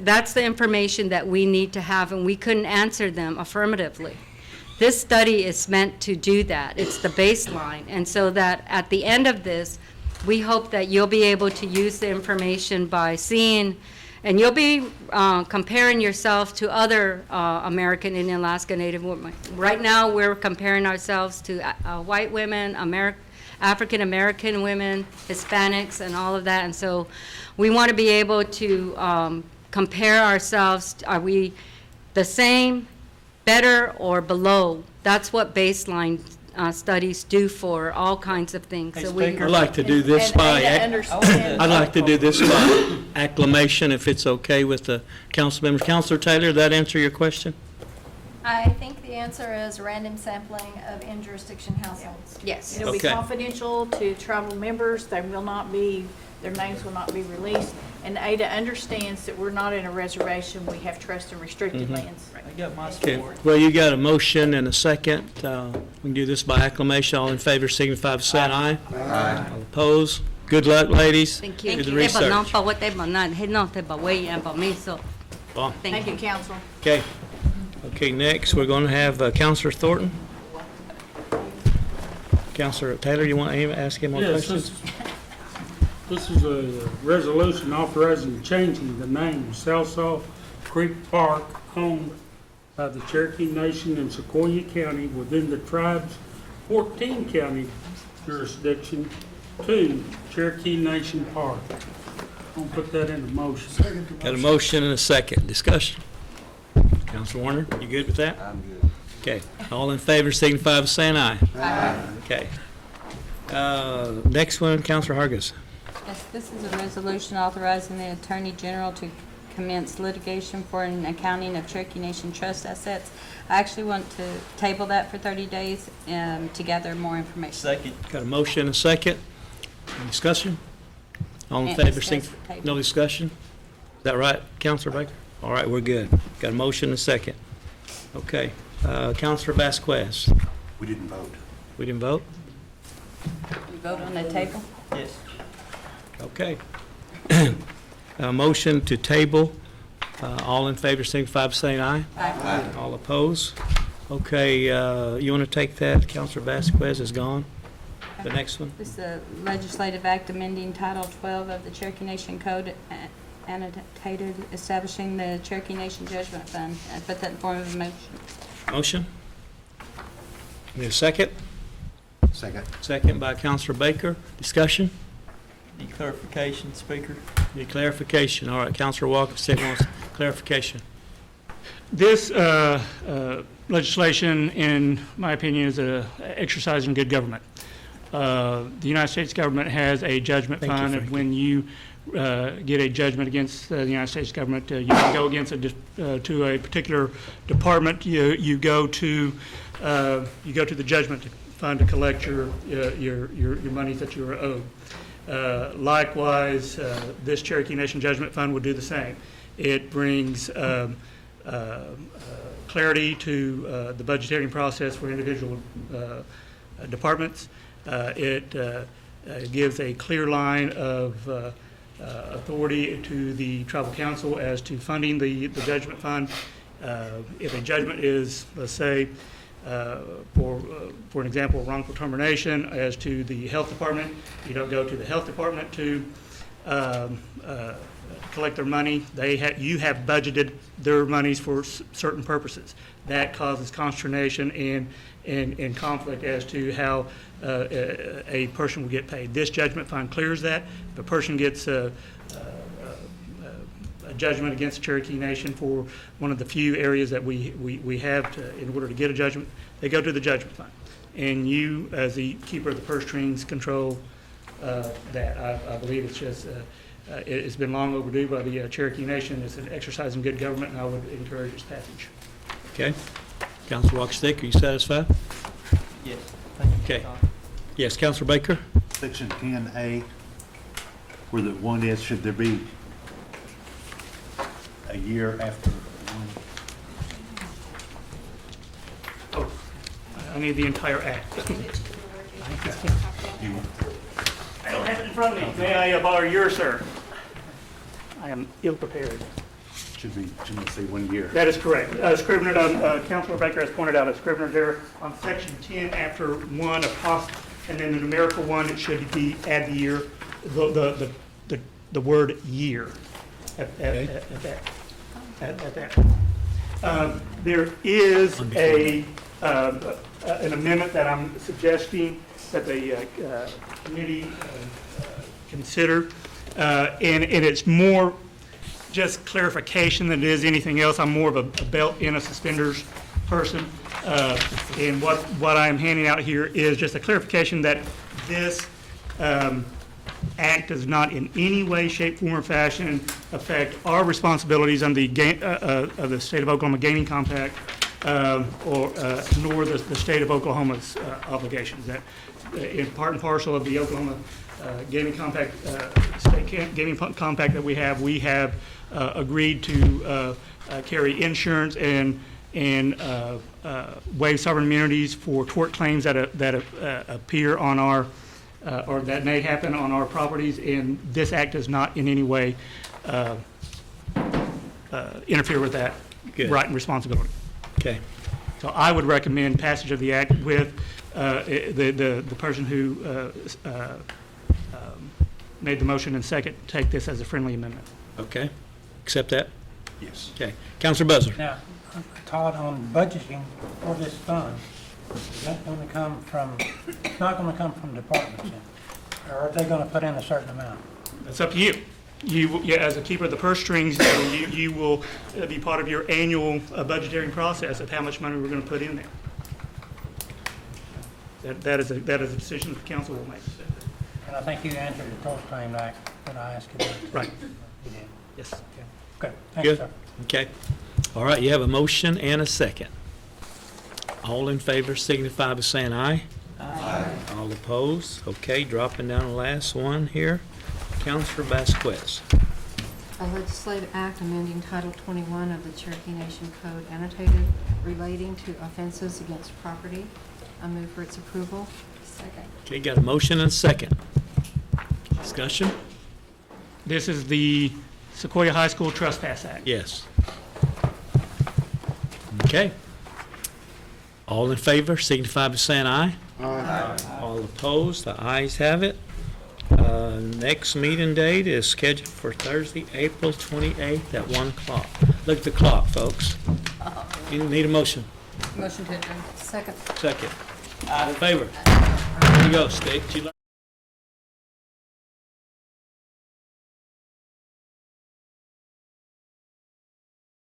that's the information that we need to have, and we couldn't answer them affirmatively. This study is meant to do that. It's the baseline. And so that at the end of this, we hope that you'll be able to use the information by seeing, and you'll be comparing yourself to other American Indian Alaska Native women. Right now, we're comparing ourselves to white women, African American women, Hispanics, and all of that. And so we want to be able to compare ourselves. Are we the same, better, or below? That's what baseline studies do for all kinds of things. So I'd like to do this by acclamation, if it's okay with the council members. Councilor Taylor, did that answer your question? I think the answer is random sampling of in-jurisdiction households. Yes. It'll be Okay. confidential to tribal members. They will not be, their names will not be released. And Ada understands that we're not in a reservation. We have trust and restricted lands. I got my Okay. support. Well, you got a motion and a second. We can do this by acclamation. All in favor signify by saying aye. Aye. All opposed? Good luck, ladies. Thank you. Do the research. Well, Thank you, council. okay. Okay, next, we're going to have Councilor Thornton. Councilor Taylor, you want to ask him more Yes, questions? this is a resolution authorizing changing the name of Salsoft Creek Park owned by the Cherokee Nation in Sequoyah County within the tribe's 14-county jurisdiction to Cherokee Nation Park. I'll put that in the motion. Got a motion and a second. Discussion. Councilor Warner, you good with that? I'm good. Okay. All in favor signify by saying aye. Aye. Okay. Next one, Councilor Hargis. Yes, this is a resolution authorizing the Attorney General to commence litigation for an accounting of Cherokee Nation trust assets. I actually want to table that for 30 days to gather more information. Second. Got a motion and a second. Any discussion? All in Can't favor, discuss the table. no discussion? Is that right, Councilor Baker? All right, we're good. Got a motion and a second. Okay. Councilor Vasquez. We didn't vote. We didn't vote? You vote on the table? Yes. Okay. A motion to table. All in favor, signify by saying aye. Aye. All opposed? Okay, you want to take that? Counselor Vasquez is gone. The next one? This is a legislative act amending Title 12 of the Cherokee Nation Code, annotated, establishing the Cherokee Nation Judgment Fund. I put that in form of a motion. Motion? Need a second? Second. Second by Counselor Baker. Discussion? Need clarification, Speaker? Need clarification. All right, Counselor Walker, second wants clarification. This legislation, in my opinion, is a exercise in good government. The United States government has a judgment Thank you, fund, and Frankie. when you get a judgment against the United States government, you can go against to a particular department. You go to the judgment fund to collect your monies that you are owed. Likewise, this Cherokee Nation Judgment Fund would do the same. It brings clarity to the budgeting process for individual departments. It gives a clear line of authority to the tribal council as to funding the judgment fund. If a judgment is, let's say, for an example, wrongful termination as to the health department, you don't go to the health department to collect their money. You have budgeted their monies for certain purposes. That causes consternation and conflict as to how a person will get paid. This judgment fund clears that. If a person gets a judgment against the Cherokee Nation for one of the few areas that we have in order to get a judgment, they go to the judgment fund. And you, as the keeper of the purse strings, control that. I believe it's just, it's been long overdue by the Cherokee Nation. It's an exercise in good government, and I would encourage its passage. Okay. Counselor Walker-Stick, are you satisfied? Yes. Okay. Yes, Counselor Baker? Section 10A, where the one is, should there be a year after one? Oh, I need the entire act. I don't have it in front of me. May I borrow yours, sir? I am ill-prepared. Should we say 1 year? That is correct. Scrivener, Councilor Baker has pointed out a scrivener there on section 10 after one, and then the numerical one, it should be add the year, the word year at that. There is an amendment that I'm suggesting that the committee consider, and it's more just clarification than it is anything else. I'm more of a belt in a suspenders person. And what I'm handing out here is just a clarification that this act does not in any way, shape, form, or fashion affect our responsibilities under the State of Oklahoma Gaming Compact, nor the State of Oklahoma's obligations. That in part and parcel of the Oklahoma Gaming Compact, State Gaming Compact that we have agreed to carry insurance and waive sovereign immunities for tort claims that appear on our or that may happen on our properties, and this act does not in any way interfere with that right and responsibility. Okay. So I would recommend passage of the act with the person who made the motion and second take this as a friendly amendment. Okay. Accept that? Yes. Okay. Counselor Buzzer? Now, Todd, on budgeting for this fund, is that going to come from, it's not going to come from departments, then? Or are they going to put in a certain amount? That's up to you. As a keeper of the purse strings, you will be part of your annual budgeting process of how much money we're going to put in there. That is a decision the council will make. And I think you answered the tort claim act when I asked you. Right. You did. Yes. Okay. Thank you, Good. sir. Okay. All right, you have a motion and a second. All in favor signify by saying aye. Aye. All opposed? Okay, dropping down the last one here. Counselor Vasquez. A legislative act amending Title 21 of the Cherokee Nation Code annotated relating to offenses against property. I move for its approval. Okay, got a motion and a second. Discussion? This is the Sequoia High School Trespass Act. Yes. Okay. All in favor, signify by saying aye. Aye. All opposed, the ayes have it. Next meeting date is scheduled for Thursday, April 28th at 1 o'clock. Look at the clock, folks. You need a motion. Motion to adjourn. Second. Second. All in favor? There you go, State.